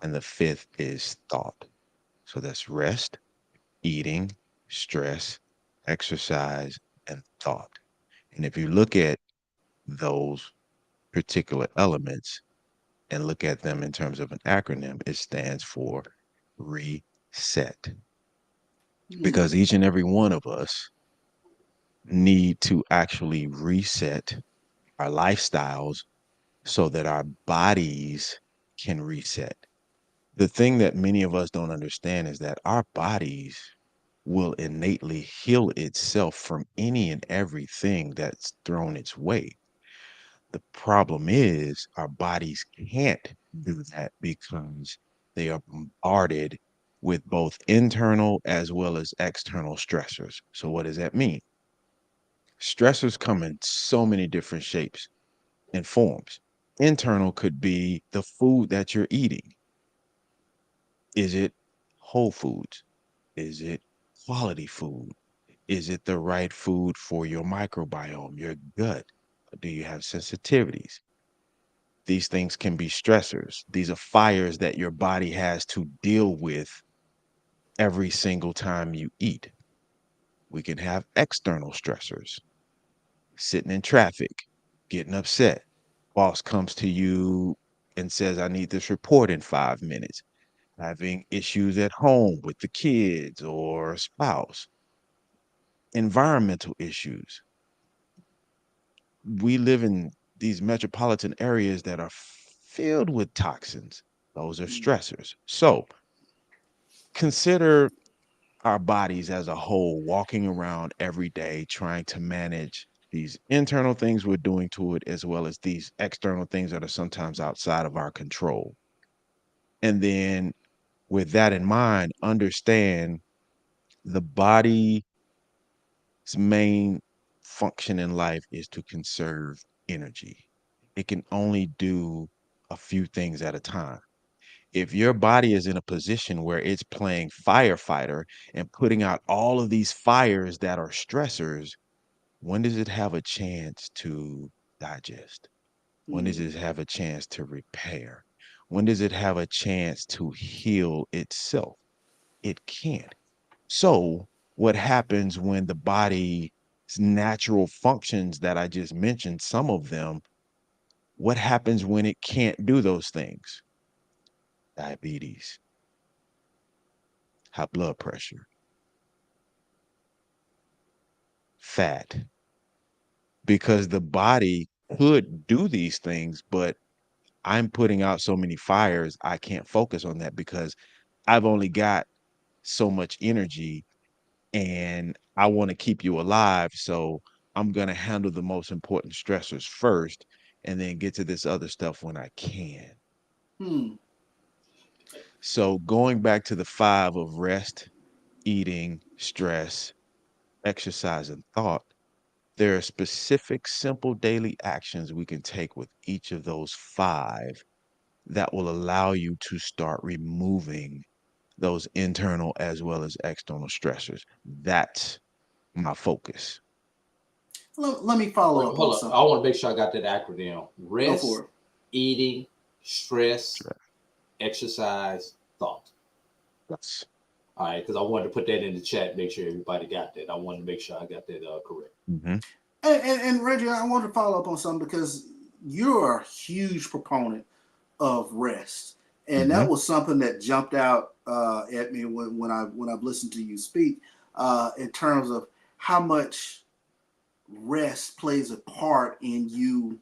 [SPEAKER 10] And the 5th is thought. So that's rest, eating, stress, exercise, and thought. And if you look at those particular elements and look at them in terms of an acronym, it stands for reset. Because each and every one of us need to actually reset our lifestyles so that our bodies can reset. The thing that many of us don't understand is that our bodies will innately heal itself from any and everything that's thrown its way. The problem is our bodies can't do that because they are bombarded with both internal as well as external stressors. So what does that mean? Stressors come in so many different shapes and forms. Internal could be the food that you're eating. Is it whole foods? Is it quality food? Is it the right food for your microbiome, your gut? Do you have sensitivities? These things can be stressors. These are fires that your body has to deal with every single time you eat. We can have external stressors, sitting in traffic, getting upset. Boss comes to you and says, I need this report in 5 minutes. Having issues at home with the kids or spouse. Environmental issues. We live in these metropolitan areas that are filled with toxins. Those are stressors. So consider our bodies as a whole, walking around every day trying to manage these internal things we're doing to it, as well as these external things that are sometimes outside of our control. And then, with that in mind, understand the body's main function in life is to conserve energy. It can only do a few things at a time. If your body is in a position where it's playing firefighter and putting out all of these fires that are stressors, when does it have a chance to digest? When does it have a chance to repair? When does it have a chance to heal itself? It can't. So, what happens when the body's natural functions that I just mentioned, some of them, what happens when it can't do those things? Diabetes, high blood pressure, fat, because the body could do these things, but I'm putting out so many fires, I can't focus on that because I've only got so much energy and I want to keep you alive. So I'm going to handle the most important stressors first and then get to this other stuff when I can. So going back to the 5 of rest, eating, stress, exercise, and thought, there are specific, simple daily actions we can take with each of those 5 that will allow you to start removing those internal as well as external stressors. That's my focus.
[SPEAKER 2] Let me follow up
[SPEAKER 3] Hold
[SPEAKER 2] on
[SPEAKER 3] up.
[SPEAKER 2] something.
[SPEAKER 3] I want to make sure I got that acronym.
[SPEAKER 2] Go
[SPEAKER 3] Rest,
[SPEAKER 2] for it.
[SPEAKER 3] eating, stress, exercise, thought.
[SPEAKER 10] Yes.
[SPEAKER 3] All right, because I wanted to put that in the chat, make sure everybody got that. I wanted to make sure I got that correct.
[SPEAKER 2] And Reggie, I want to follow up on something because you're a huge proponent of rest, and that was something that jumped out at me when I've listened to you speak in terms of how much rest plays a part in you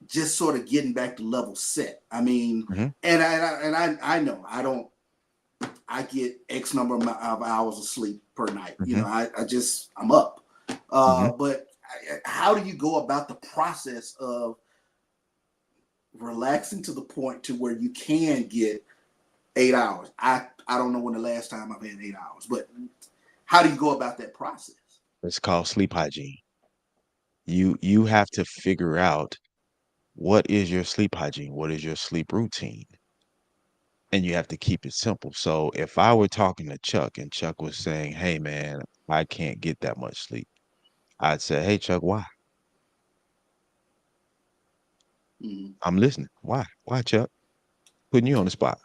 [SPEAKER 2] just sort of getting back to level set. I mean, and I know I get X number of hours of sleep per night. You know, I'm up. But how do you go about the process of relaxing to the point to where you can get 8 hours? I don't know when the last time I've had 8 hours, but how do you go about that process?
[SPEAKER 10] It's called sleep hygiene. You have to figure out what is your sleep hygiene, what is your sleep routine, and you have to keep it simple. So if I were talking to Chuck and Chuck was saying, "Hey man, I can't get that much sleep," I'd say, "Hey Chuck, why?" I'm listening. Why? Why, Chuck? Putting you on the spot.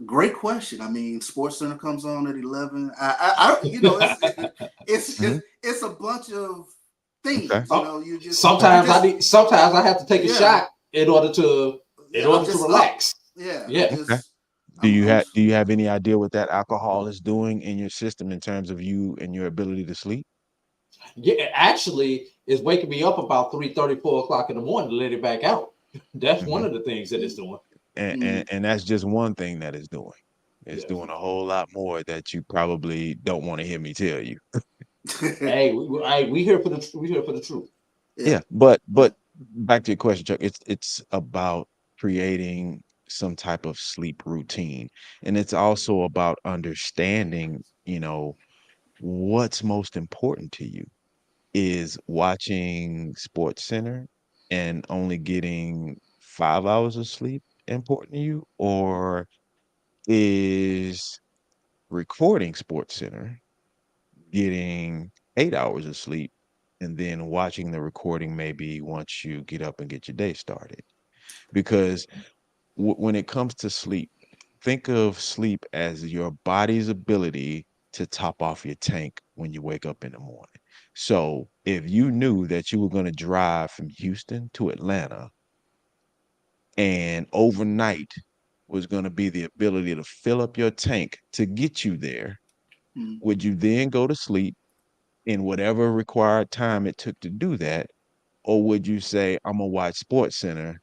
[SPEAKER 2] Great question. I mean, Sports Center comes on at 11. I you know, it's a bunch of things.
[SPEAKER 10] Okay.
[SPEAKER 2] You know, you just
[SPEAKER 3] sometimes I have to take a shot in order to relax.
[SPEAKER 10] Okay. Do you have any idea what that alcohol is doing in your system in terms of you and your ability to sleep?
[SPEAKER 3] Yeah, actually, it's waking me up about 3:30, 4 o'clock in the morning to let it back out. That's one of the things that it's doing.
[SPEAKER 10] And that's just one thing that it's doing. It's doing a whole lot more that you probably don't want to hear me tell you.
[SPEAKER 3] Hey, we here for the truth.
[SPEAKER 10] Yeah, but back to your question, Chuck. It's about creating some type of sleep routine, and it's also about understanding, what's most important to you. Is watching Sports Center and only getting 5 hours of sleep important to you, or is recording Sports Center, getting 8 hours of sleep, and then watching the recording maybe once you get up and get your day started? because when it comes to sleep, think of sleep as your body's ability to top off your tank when you wake up in the morning. So if you knew that you were going to drive from Houston to Atlanta and overnight was going to be the ability to fill up your tank to get you there, would you then go to sleep in whatever required time it took to do that? Or would you say, I'm going to watch Sports Center,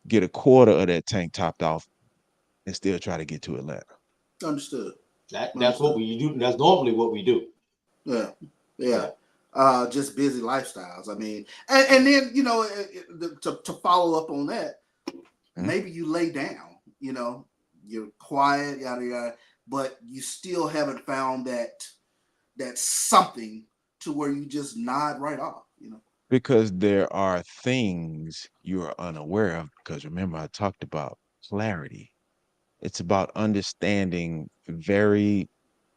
[SPEAKER 10] get a quarter of that tank topped off, and still try to get to Atlanta?
[SPEAKER 2] Understood.
[SPEAKER 3] That's what we do. That's normally what we do.
[SPEAKER 2] Yeah. Just busy lifestyles. I mean, and then, you know, to follow up on that, maybe you lay down, you know, you're quiet, yada, yada, but you still haven't found that something to where you just nod right off, you know.
[SPEAKER 10] Because there are things you are unaware of. Because remember, I talked about clarity. It's about understanding very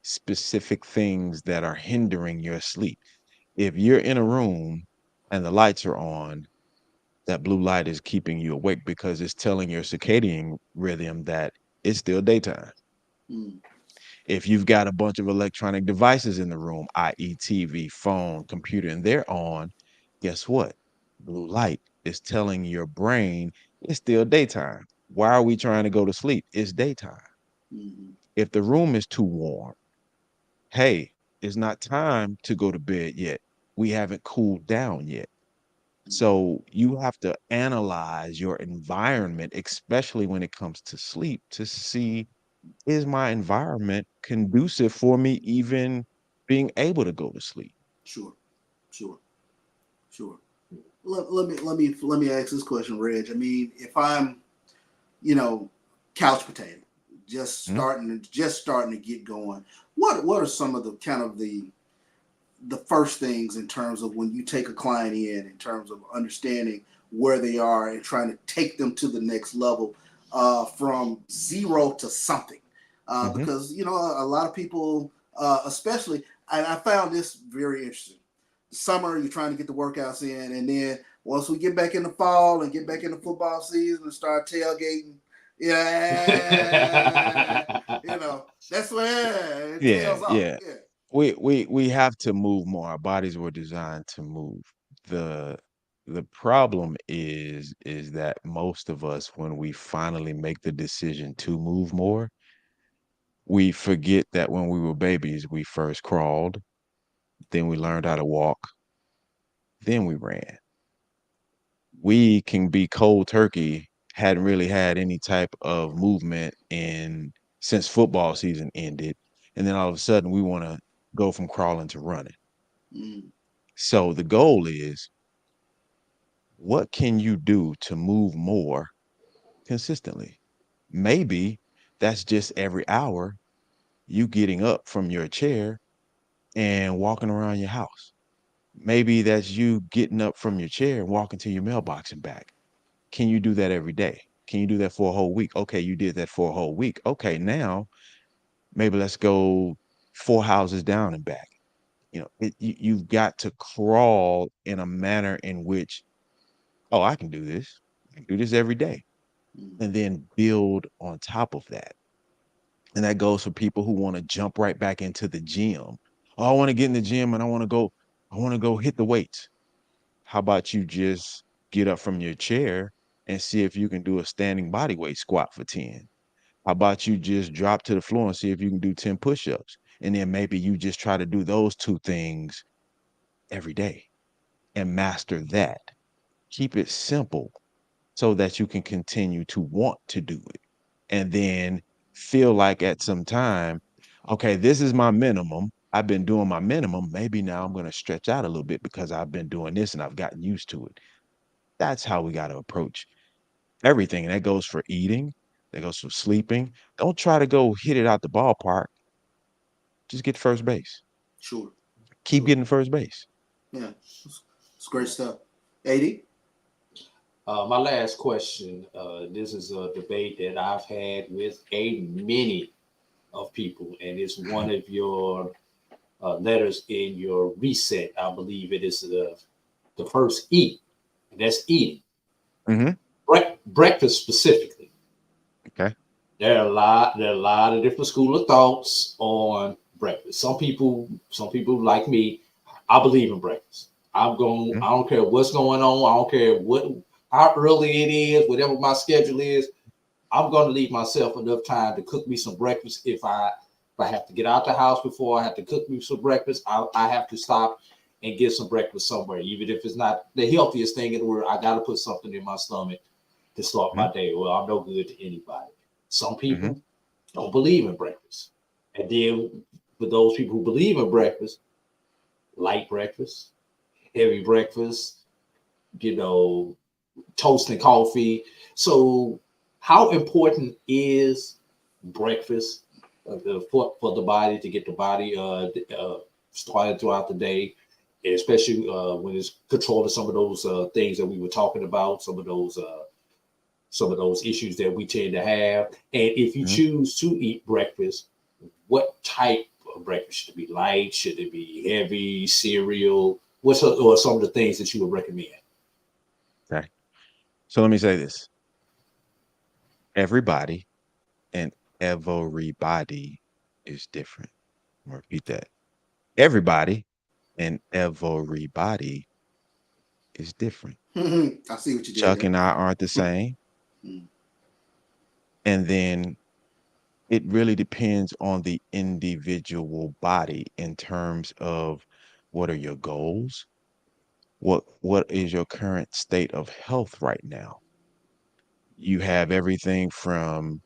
[SPEAKER 10] specific things that are hindering your sleep. If you're in a room and the lights are on, that blue light is keeping you awake because it's telling your circadian rhythm that it's still daytime. If you've got a bunch of electronic devices in the room, i.e. TV, phone, computer, and they're on, guess what? Blue light is telling your brain it's still daytime. Why are we trying to go to sleep? It's daytime. If the room is too warm, hey, it's not time to go to bed yet. We haven't cooled down yet. So you have to analyze your environment, especially when it comes to sleep, to see, is my environment conducive for me even being able to go to sleep?
[SPEAKER 2] Sure. Let me ask this question, Reg. I mean, if I'm, you know, couch potato, just starting to get going, what are some of the kind of the first things in terms of when you take a client in terms of understanding where they are and trying to take them to the next level, from zero to something, because, you know, a lot of people, especially, and I found this very interesting. Summer, you're trying to get the workouts in, and then once we get back in the fall and get back in the football season and start tailgating, you know, that's where it tails off.
[SPEAKER 10] Yeah. We have to move more. Our bodies were designed to move. The problem is that most of us, when we finally make the decision to move more, we forget that when we were babies, we first crawled, then we learned how to walk, then we ran. We can be cold turkey, hadn't really had any type of movement in since football season ended, and then all of a sudden we want to go from crawling to running. So the goal is, what can you do to move more consistently? Maybe that's just every hour you getting up from your chair and walking around your house. Maybe that's you getting up from your chair and walking to your mailbox and back. Can you do that every day? Can you do that for a whole week? Okay, you did that for a whole week. Okay, now maybe let's go 4 houses down and back. You know, you've got to crawl in a manner in which, oh, I can do this. I can do this every day. And then build on top of that. And that goes for people who want to jump right back into the gym. Oh, I want to get in the gym and I want to go hit the weights. How about you just get up from your chair and see if you can do a standing body weight squat for 10? How about you just drop to the floor and see if you can do 10 push-ups? And then maybe you just try to do those 2 things every day and master that. Keep it simple so that you can continue to want to do it. And then feel like at some time, okay, this is my minimum. I've been doing my minimum. Maybe now I'm going to stretch out a little bit because I've been doing this and I've gotten used to it. That's how we got to approach everything. And that goes for eating. That goes for sleeping. Don't try to go hit it out the ballpark. Just get first base.
[SPEAKER 2] Sure.
[SPEAKER 10] Keep getting first base.
[SPEAKER 2] Yeah. It's great stuff. AD?
[SPEAKER 3] My last question. This is a debate that I've had with many of people, and it's one of your letters in your reset. I believe it is the first E, and that's eating. breakfast specifically.
[SPEAKER 10] Okay.
[SPEAKER 3] There are a lot of different school of thoughts on breakfast. Some people like me, I believe in breakfast. I don't care what's going on. I don't care how early it is, whatever my schedule is. I'm going to leave myself enough time to cook me some breakfast. If I have to get out the house before I have to cook me some breakfast, I have to stop and get some breakfast somewhere, even if it's not the healthiest thing in the world. I got to put something in my stomach to start my day. Well, I'm no good to anybody. Some people don't believe in breakfast. And then for those people who believe in breakfast, light breakfast, heavy breakfast, toast and coffee. So how important is breakfast for the body, to get the body started throughout the day, especially when it's controlling some of those things that we were talking about, some of those issues that we tend to have? And if you choose to eat breakfast, what type of breakfast? Should it be light? Should it be heavy? Cereal? What are some of the things that you would recommend?
[SPEAKER 10] Okay. So let me say this. Everybody and everybody is different. I'm gonna repeat that. Everybody and everybody is different.
[SPEAKER 2] I see what you did
[SPEAKER 10] Chuck
[SPEAKER 2] there.
[SPEAKER 10] and I aren't the same. And then it really depends on the individual body in terms of what are your goals? What is your current state of health right now? You have everything from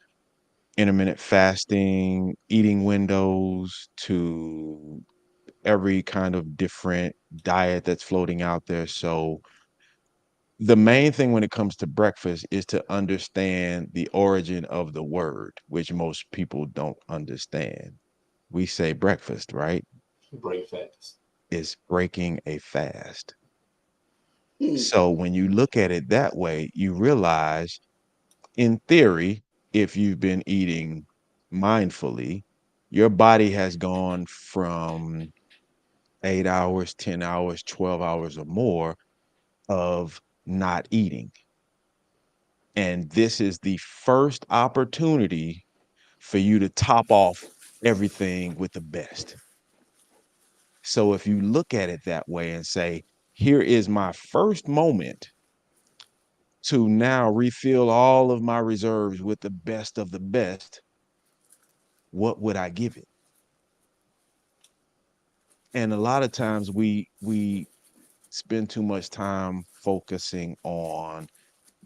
[SPEAKER 10] intermittent fasting, eating windows, to every kind of different diet that's floating out there. So the main thing when it comes to breakfast is to understand the origin of the word, which most people don't understand. We say breakfast, right?
[SPEAKER 3] Break fast.
[SPEAKER 10] It's breaking a fast. So when you look at it that way, you realize, in theory, if you've been eating mindfully, your body has gone from 8 hours, 10 hours, 12 hours or more of not eating. And this is the first opportunity for you to top off everything with the best. So if you look at it that way and say, here is my first moment to now refill all of my reserves with the best of the best, what would I give it? And a lot of times we spend too much time focusing on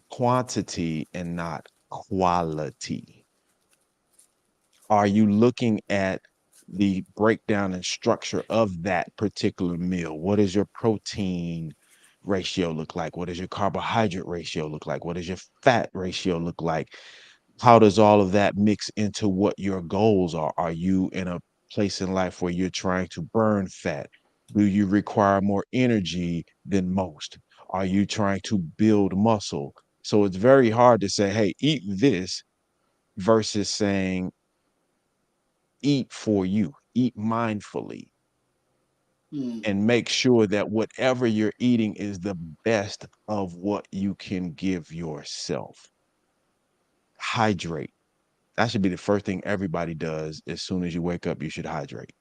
[SPEAKER 10] quantity and not quality. Are you looking at the breakdown and structure of that particular meal? What does your protein ratio look like? What does your carbohydrate ratio look like? What does your fat ratio look like? How does all of that mix into what your goals are? Are you in a place in life where you're trying to burn fat? Do you require more energy than most? Are you trying to build muscle? So it's very hard to say, hey, eat this versus saying, eat for you, eat mindfully, and make sure that whatever you're eating is the best of what you can give yourself. Hydrate. That should be the first thing everybody does. As soon as you wake up, you should hydrate.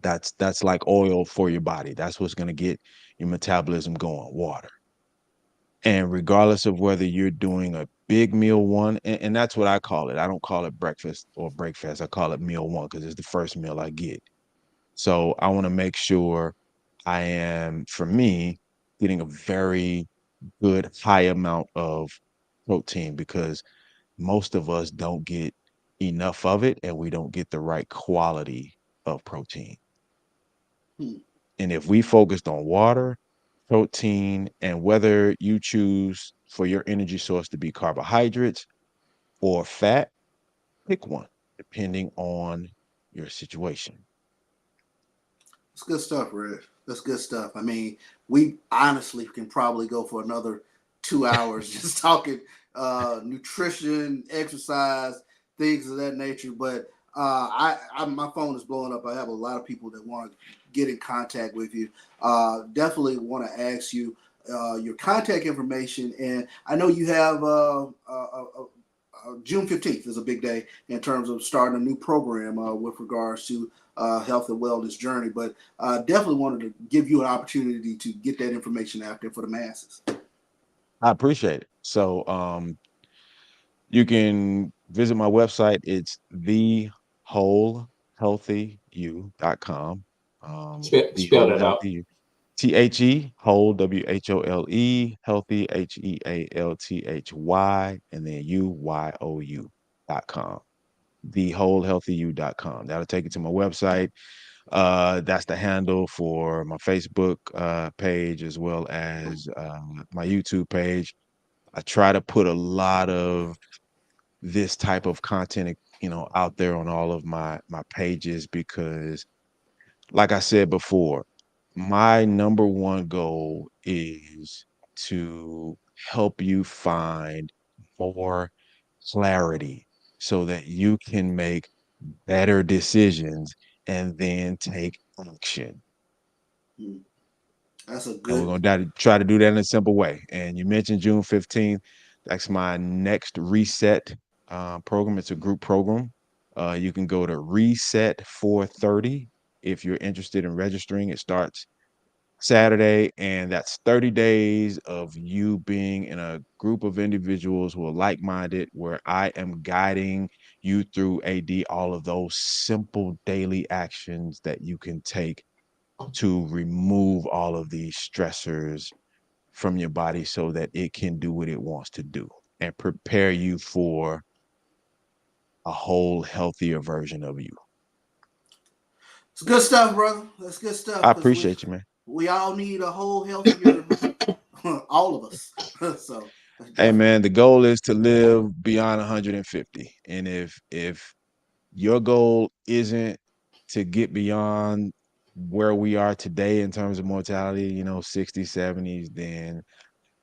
[SPEAKER 10] That's like oil for your body. That's what's going to get your metabolism going, water. And regardless of whether you're doing a big meal one, and that's what I call it. I don't call it breakfast or breakfast. I call it meal one because it's the first meal I get. So I want to make sure I am, for me, getting a very good high amount of protein, because most of us don't get enough of it and we don't get the right quality of protein. And if we focused on water, protein, and whether you choose for your energy source to be carbohydrates or fat, pick one depending on your situation.
[SPEAKER 2] It's good stuff, Reg. That's good stuff. I mean, we honestly can probably go for another 2 hours just talking nutrition, exercise, things of that nature. But I my phone is blowing up. I have a lot of people that want to get in contact with you. Definitely want to ask you your contact information. And I know you have June 15th is a big day in terms of starting a new program with regards to health and wellness journey. But definitely wanted to give you an opportunity to get that information out there for the masses.
[SPEAKER 10] I appreciate it. So you can visit my website. It's thewholehealthyu.com.
[SPEAKER 3] Spell that out.
[SPEAKER 10] THE whole WHOLE healthy HEALTHY and then UYOU.com. Thewholehealthyu.com. That'll take you to my website. That's the handle for my Facebook page as well as my YouTube page. I try to put a lot of this type of content, out there on all of my pages because, like I said before, my number one goal is to help you find more clarity so that you can make better decisions and then take action.
[SPEAKER 2] That's a good.
[SPEAKER 10] And we're going to try to do that in a simple way. And you mentioned June 15th. That's my next reset program. It's a group program. You can go to Reset 430 if you're interested in registering. It starts Saturday, and that's 30 days of you being in a group of individuals who are like-minded, where I am guiding you through all of those simple daily actions that you can take to remove all of these stressors from your body so that it can do what it wants to do and prepare you for a whole healthier version of you.
[SPEAKER 2] It's good stuff, brother. That's good stuff.
[SPEAKER 10] I appreciate you, man.
[SPEAKER 2] We all need a whole healthier, all of us. So,
[SPEAKER 10] hey, man, the goal is to live beyond 150. And if your goal isn't to get beyond where we are today in terms of mortality, 60s, 70s, then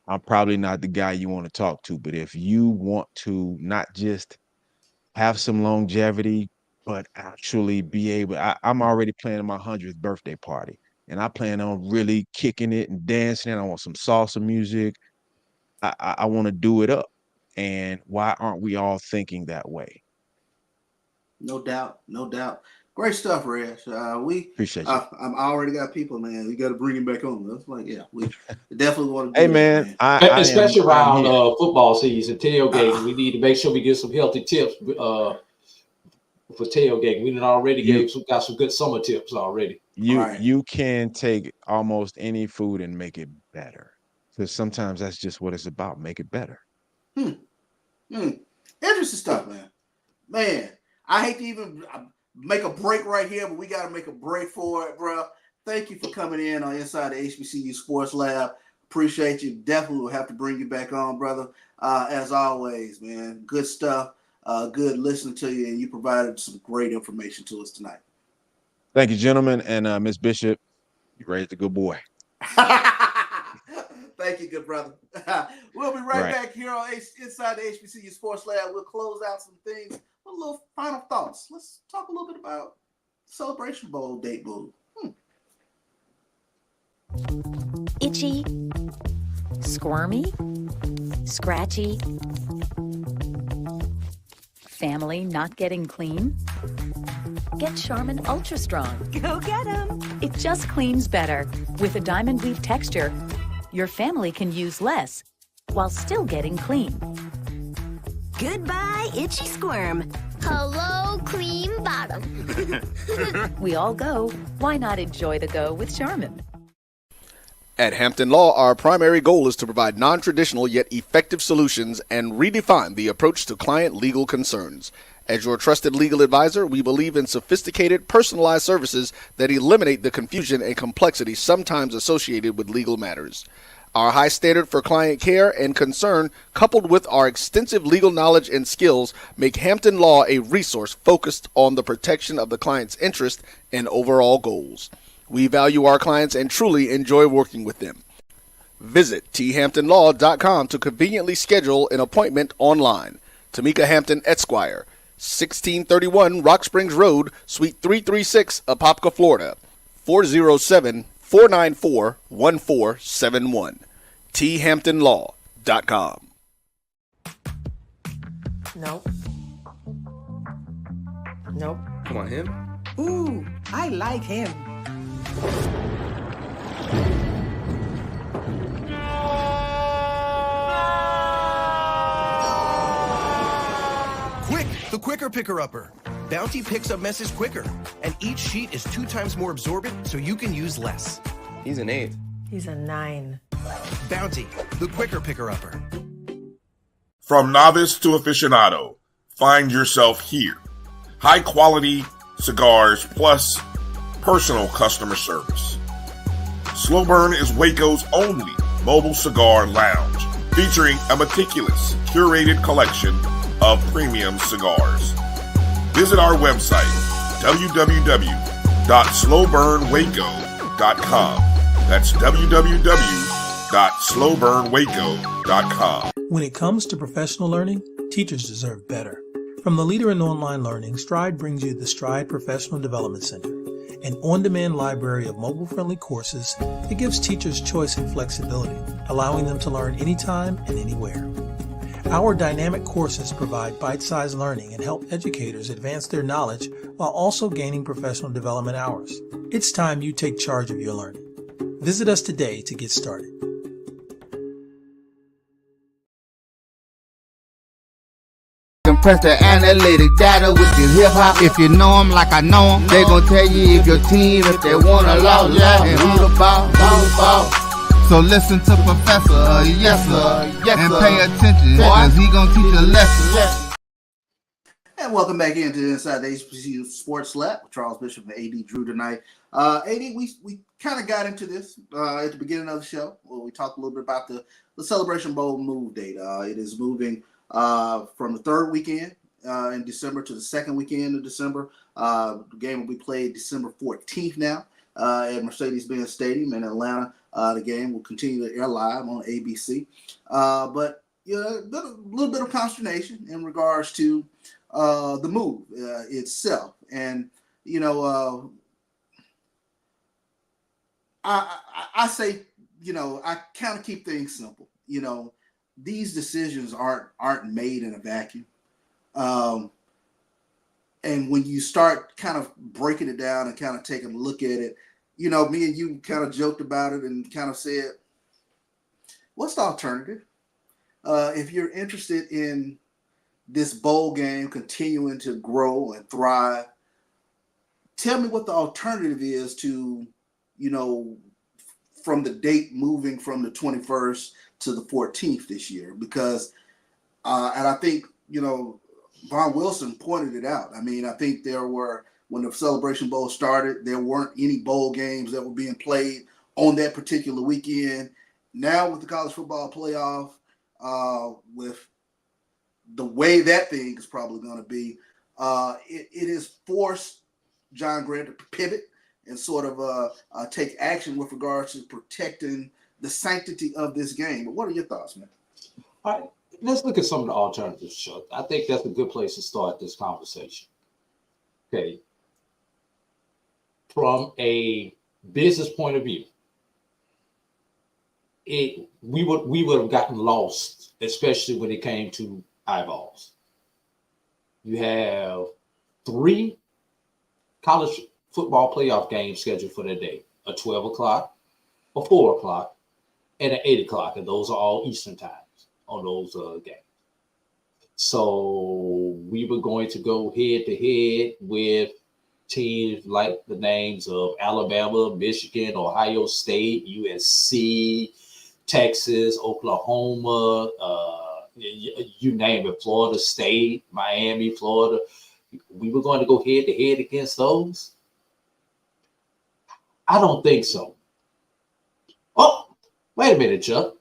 [SPEAKER 10] I'm probably not the guy you want to talk to. But if you want to not just have some longevity, but actually be able, I'm already planning my 100th birthday party, and I plan on really kicking it and dancing. I want some salsa music. I want to do it up. And why aren't we all thinking that way?
[SPEAKER 2] No doubt. Great stuff, Reg. We
[SPEAKER 10] appreciate you.
[SPEAKER 2] I already got people, man. We got to bring him back on. That's like, yeah, we definitely want to.
[SPEAKER 3] Hey, man, especially around football season, tailgating, we need to make sure we get some healthy tips for tailgating. We already got some good summer tips already.
[SPEAKER 10] You can take almost any food and make it better, because sometimes that's just what it's about. Make it better.
[SPEAKER 2] Interesting stuff, man. Man, I hate to even make a break right here, but we got to make a break for it, bro. Thank you for coming in on Inside the HBCU Sports Lab. Appreciate you. Definitely will have to bring you back on, brother. As always, man, good stuff. Good listening to you, and you provided some great information to us tonight.
[SPEAKER 10] Thank you, gentlemen. And Miss Bishop, you raised a good boy.
[SPEAKER 2] Thank you, good brother. We'll be right back here on Inside the HBCU Sports Lab. We'll close out some things. A little final thoughts. Let's talk a little bit about Celebration Bowl date move.
[SPEAKER 8] Itchy, squirmy, scratchy, family not getting clean? Get Charmin Ultra Strong. Go get 'em. It just cleans better. With a diamond weave texture, your family can use less while still getting clean.
[SPEAKER 13] Goodbye, itchy squirm.
[SPEAKER 14] Hello, cream bottom.
[SPEAKER 8] We all go. Why not enjoy the go with Charmin?
[SPEAKER 15] At Hampton Law, our primary goal is to provide non-traditional yet effective solutions and redefine the approach to client legal concerns. As your trusted legal advisor, we believe in sophisticated, personalized services that eliminate the confusion and complexity sometimes associated with legal matters. Our high standard for client care and concern, coupled with our extensive legal knowledge and skills, make Hampton Law a resource focused on the protection of the client's interest and overall goals. We value our clients and truly enjoy working with them. Visit thamptonlaw.com to conveniently schedule an appointment online. Tamika Hampton Esquire, 1631 Rock Springs Road, Suite 336, Apopka, Florida, 407-494-1471. thamptonlaw.com.
[SPEAKER 6] Nope. Nope.
[SPEAKER 13] Come on, him.
[SPEAKER 6] Ooh, I like him.
[SPEAKER 7] Quick, the quicker picker-upper. Bounty picks up messes quicker, and each sheet is 2 times more absorbent, so you can use less.
[SPEAKER 13] He's an 8.
[SPEAKER 6] He's a 9.
[SPEAKER 7] Bounty, the quicker picker-upper.
[SPEAKER 9] From novice to aficionado, find yourself here. High quality cigars plus personal customer service. Slow Burn is Waco's only mobile cigar lounge, featuring a meticulous, curated collection of premium cigars. Visit our website, www.slowburnwaco.com. That's www.slowburnwaco.com.
[SPEAKER 12] When it comes to professional learning, teachers deserve better. From the leader in online learning, Stride brings you the Stride Professional Development Center, an on-demand library of mobile-friendly courses that gives teachers choice and flexibility, allowing them to learn anytime and anywhere. Our dynamic courses provide bite-sized learning and help educators advance their knowledge while also gaining professional development hours. It's time you take charge of your learning. Visit us today to get started.
[SPEAKER 1] Compress the analytic data with your hip hop. If you know them like I know them, they gon' tell you if your team, if they wanna lose, and who the ball. So listen to Professor, yes sir, and pay attention, cause he gon' teach a lesson.
[SPEAKER 2] And welcome back into Inside the HBCU Sports Lab with Charles Bishop and AD Drew tonight. AD, we kind of got into this at the beginning of the show. Well, we talked a little bit about the Celebration Bowl move date. It is moving from the third weekend in December to the second weekend of December. The game will be played December 14th now at Mercedes-Benz Stadium in Atlanta. The game will continue to air live on ABC. But you know, a little bit of consternation in regards to the move itself. And, you know, I say, you know, I kind of keep things simple. You know, these decisions aren't made in a vacuum. And when you start kind of breaking it down and kind of taking a look at it, you know, me and you kind of joked about it and kind of said, what's the alternative? If you're interested in this bowl game continuing to grow and thrive, tell me what the alternative is to, you know, from the date moving from the 21st to the 14th this year. Because, and I think, you know, Von Wilson pointed it out. I mean, I think there were, when the Celebration Bowl started, there weren't any bowl games that were being played on that particular weekend. Now with the college football playoff, with the way that thing is probably going to be, it has forced John Grant to pivot and sort of take action with regards to protecting the sanctity of this game. But what are your thoughts, man?
[SPEAKER 3] All right, let's look at some of the alternatives, Chuck. I think that's a good place to start this conversation. Okay. From a business point of view, we would have gotten lost, especially when it came to eyeballs. You have 3 college football playoff games scheduled for that day: a 12 o'clock, a 4 o'clock, and an 8 o'clock, and those are all Eastern times on those games. So we were going to go head to head with teams like the names of Alabama, Michigan, Ohio State, USC, Texas, Oklahoma, you name it, Florida State, Miami, Florida. We were going to go head to head against those? I don't think so. Oh, wait a minute, Chuck.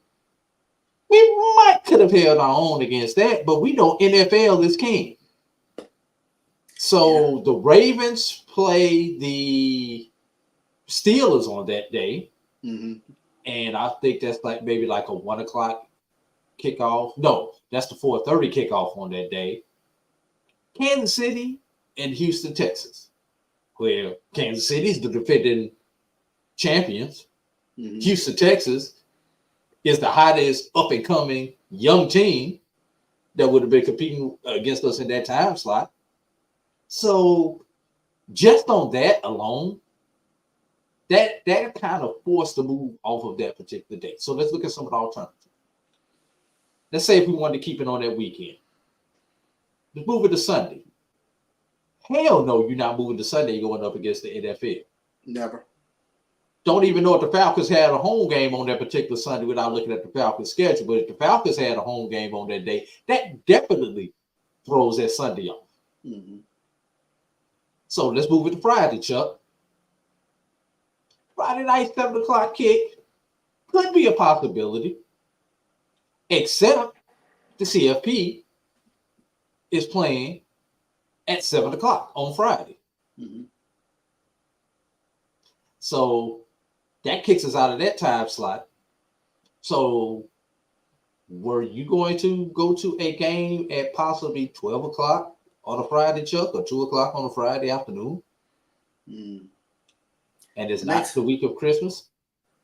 [SPEAKER 3] We might could have held our own against that, but we know NFL is king. So the Ravens play the Steelers on that day. Mm-hmm. And I think that's like maybe like a 1 o'clock kickoff. No, that's the 4:30 kickoff on that day. Kansas City and Houston, Texas, where Kansas City is the defending champions. Mm-hmm. Houston, Texas is the hottest up and coming young team that would have been competing against us in that time slot. So just on that alone, that kind of forced the move off of that particular date. So let's look at some of the alternatives. Let's say if we wanted to keep it on that weekend, let's move it to Sunday. Hell no, you're not moving to Sunday going up against the NFL.
[SPEAKER 2] Never.
[SPEAKER 3] Don't even know if the Falcons had a home game on that particular Sunday without looking at the Falcons schedule. But if the Falcons had a home game on that day, that definitely throws that Sunday off.
[SPEAKER 2] Mm-hmm.
[SPEAKER 3] So let's move it to Friday, Chuck. Friday night, 7 o'clock kick could be a possibility, except the CFP is playing at 7 o'clock on Friday.
[SPEAKER 2] Mm-hmm.
[SPEAKER 3] So that kicks us out of that time slot. So were you going to go to a game at possibly 12 o'clock on a Friday, Chuck, or 2 o'clock on a Friday afternoon?
[SPEAKER 2] Mm.
[SPEAKER 3] And it's not the week of Christmas?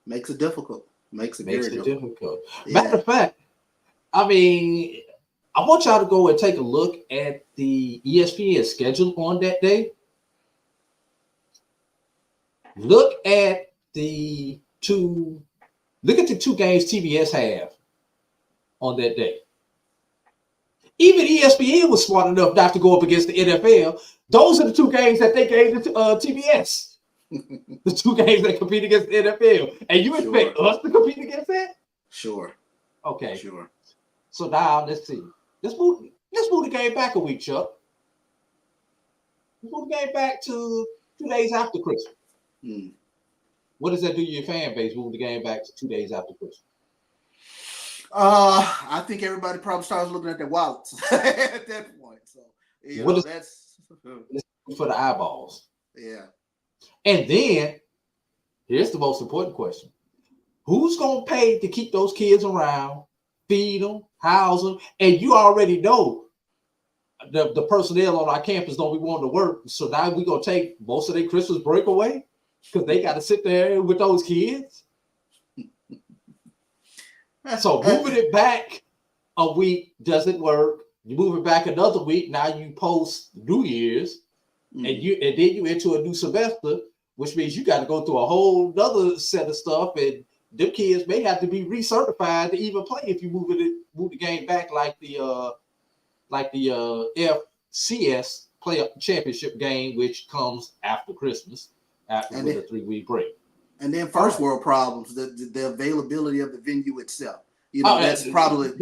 [SPEAKER 2] Makes it difficult. Makes it
[SPEAKER 3] difficult.
[SPEAKER 2] Yeah.
[SPEAKER 3] Matter of fact, I mean, I want y'all to go and take a look at the ESPN schedule on that day. Look at the two games TBS have on that day. Even ESPN was smart enough not to go up against the NFL. Those are the two games that they gave to TBS. The two games that compete against the NFL. And you expect us to compete against that?
[SPEAKER 2] Sure.
[SPEAKER 3] Okay.
[SPEAKER 2] Sure.
[SPEAKER 3] So now let's see. Let's move the game back a week, Chuck. Let's move the game back to 2 days after Christmas.
[SPEAKER 2] Mm.
[SPEAKER 3] What does that do to your fan base? Move the game back to 2 days after Christmas.
[SPEAKER 2] I think everybody probably starts looking at their wallets at that point. So that's
[SPEAKER 3] for the eyeballs.
[SPEAKER 2] Yeah.
[SPEAKER 3] And then here's the most important question: who's gonna pay to keep those kids around, feed them, house them? And you already know the personnel on our campus don't be wanting to work. So now we're gonna take most of their Christmas break away because they got to sit there with those kids. So moving it back a week doesn't work. You move it back another week. Now you post New Year's, and then you into a new semester, which means you got to go through a whole other set of stuff, and them kids may have to be recertified to even play if you move the game back like the FCS playoff championship game, which comes after Christmas, after a 3-week break.
[SPEAKER 2] And then first world problems, the availability of the venue itself. That's probably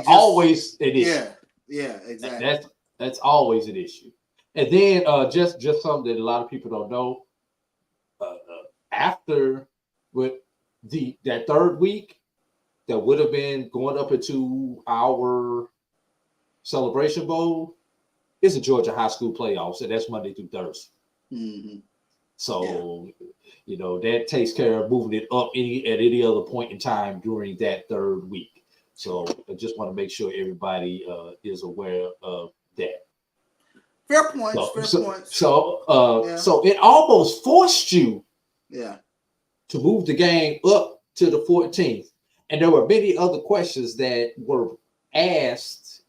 [SPEAKER 3] always an issue.
[SPEAKER 2] Yeah, exactly.
[SPEAKER 3] That's always an issue. And then just something that a lot of people don't know. After with that third week, that would have been going up into our Celebration Bowl, is the Georgia High School playoffs, and that's Monday through Thursday.
[SPEAKER 2] Mm-hmm.
[SPEAKER 3] So, that takes care of moving it up at any other point in time during that third week. So I just want to make sure everybody is aware of that.
[SPEAKER 2] Fair points.
[SPEAKER 3] So it almost forced you to move the game up to the 14th. And there were many other questions that were asked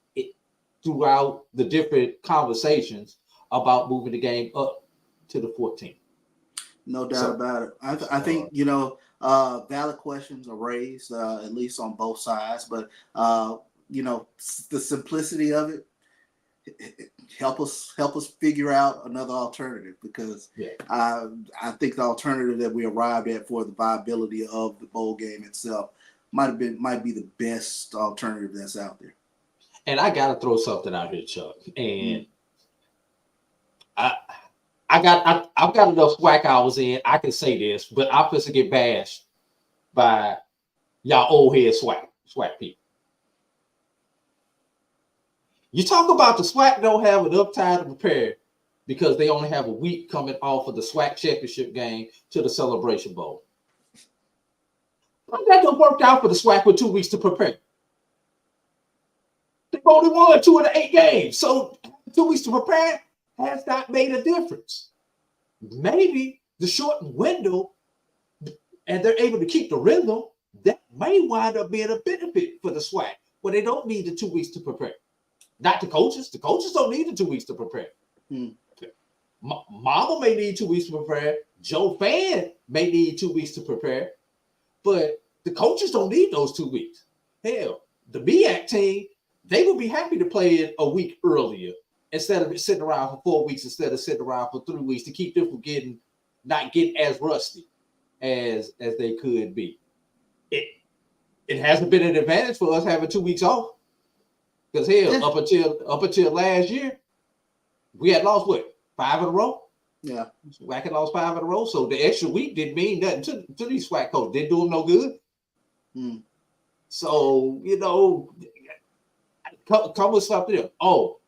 [SPEAKER 3] throughout the different conversations about moving the game up to the 14th.
[SPEAKER 2] No doubt about it. I think, valid questions are raised, at least on both sides. But, the simplicity of it, help us figure out another alternative, because I think the alternative that we arrived at for the viability of the bowl game itself might be the best alternative that's out there.
[SPEAKER 3] And I got to throw something out here, Chuck. And I've got enough SWAC hours in. I can say this, but I'm supposed to get bashed by y'all old head SWAC people. You talk about the SWAC don't have enough time to prepare because they only have a week coming off of the SWAC championship game to the Celebration Bowl. That don't work out for the SWAC with 2 weeks to prepare. They've only won 2 of the 8 games, so 2 weeks to prepare has not made a difference. Maybe the shortened window, and they're able to keep the rhythm, that may wind up being a benefit for the SWAC, where they don't need the 2 weeks to prepare. Not the coaches. The coaches don't need the 2 weeks to prepare. Mama may need 2 weeks to prepare. Joe Fan may need 2 weeks to prepare. But the coaches don't need those 2 weeks. Hell, the BAC team, they would be happy to play it a week earlier instead of sitting around for 4 weeks, instead of sitting around for 3 weeks, to keep them from not getting as rusty as they could be. It hasn't been an advantage for us having 2 weeks off. Because hell, up until last year, we had lost what, 5 in a row?
[SPEAKER 2] Yeah.
[SPEAKER 3] SWAC had lost 5 in a row. So the extra week didn't mean nothing to these SWAC coaches. Didn't do them no good. So, you know, come with something else. Oh,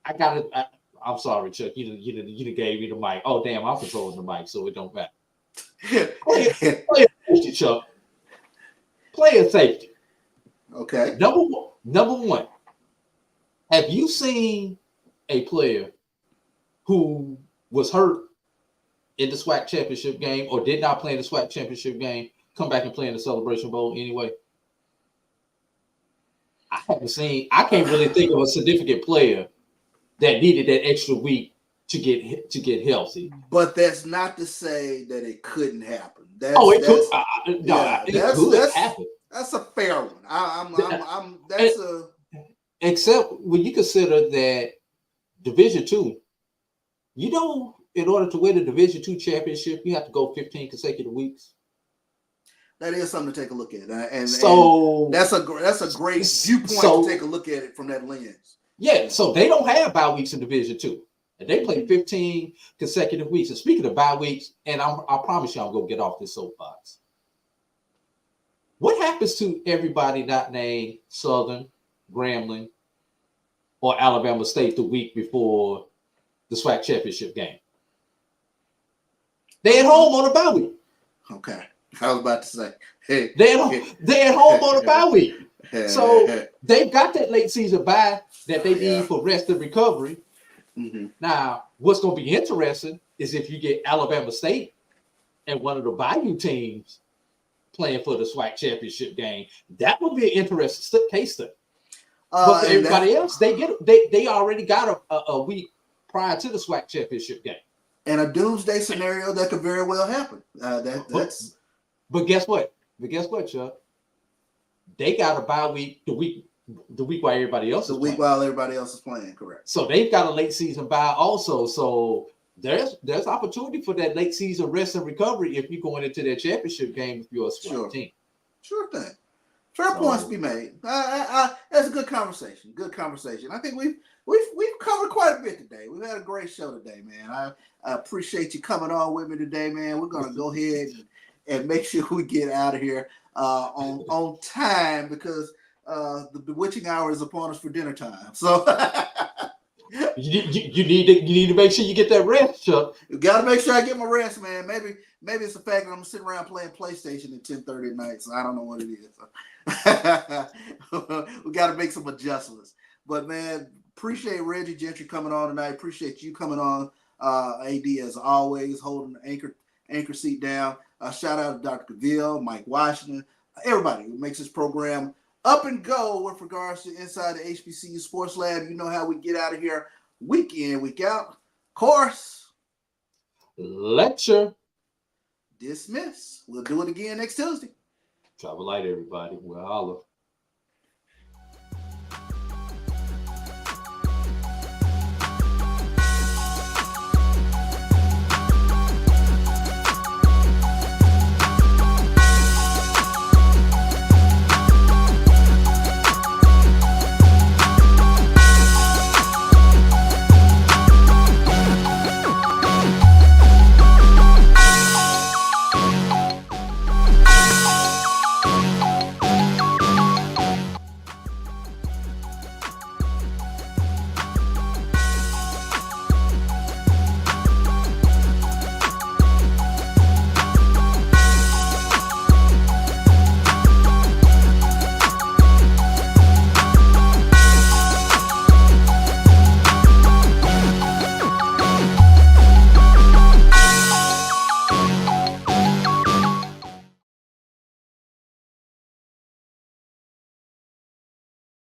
[SPEAKER 3] I'm sorry, Chuck. You gave me the mic. Oh, damn, I'm controlling the mic, so it don't matter. Player safety, Chuck. Player safety.
[SPEAKER 2] Okay.
[SPEAKER 3] Number one. Have you seen a player who was hurt in the SWAC championship game or did not play in the SWAC championship game come back and play in the Celebration Bowl anyway? I can't really think of a significant player that needed that extra week to get healthy.
[SPEAKER 2] But that's not to say that it couldn't happen.
[SPEAKER 3] It could happen.
[SPEAKER 2] That's a fair one.
[SPEAKER 3] Except when you consider that Division II, you know, in order to win a Division II championship, you have to go 15 consecutive weeks.
[SPEAKER 2] That is something to take a look at, and that's a great viewpoint to take a look at it from that lens.
[SPEAKER 3] Yeah, so they don't have bye weeks in Division II, and they play 15 consecutive weeks. And speaking of bye weeks, and I promise you, I'm gonna get off this soapbox. What happens to everybody not named Southern, Grambling, or Alabama State the week before the SWAC championship game? They at home on a bye week.
[SPEAKER 2] Okay. I was about to say,
[SPEAKER 3] they're at home on a bye week. So they've got that late season bye that they need for rest and recovery. Now, what's going to be interesting is if you get Alabama State and one of the Bayou teams playing for the SWAC championship game. That would be an interesting case study. But for everybody else, they already got a week prior to the SWAC championship game.
[SPEAKER 2] And a doomsday scenario that could very well happen.
[SPEAKER 3] But guess what? Chuck? They got a bye week the week while everybody else is playing.
[SPEAKER 2] While everybody else is playing, correct.
[SPEAKER 3] So they've got a late season bye also. So there's opportunity for that late season rest and recovery if you're going into that championship game with your SWAC team.
[SPEAKER 2] Sure thing. Fair points to be made. That's a good conversation. Good conversation. I think we've covered quite a bit today. We've had a great show today, man. I appreciate you coming on with me today, man. We're gonna go ahead and make sure we get out of here on time because the bewitching hour is upon us for dinner time. So
[SPEAKER 3] you need to make sure you get that rest, Chuck.
[SPEAKER 2] You got to make sure I get my rest, man. Maybe it's the fact that I'm sitting around playing PlayStation at 10:30 at night, so I don't know what it is. We got to make some adjustments. But man, appreciate Reggie Gentry coming on tonight. Appreciate you coming on, AD, as always, holding the anchor seat down. Shout out to Dr. Cavil, Mike Washington, everybody who makes this program up and go with regards to Inside the HBCU Sports Lab. You know how we get out of here week in, week out. Course.
[SPEAKER 3] Lecture.
[SPEAKER 2] Dismiss. We'll do it again next Tuesday.
[SPEAKER 3] Travel light, everybody. We'll holler.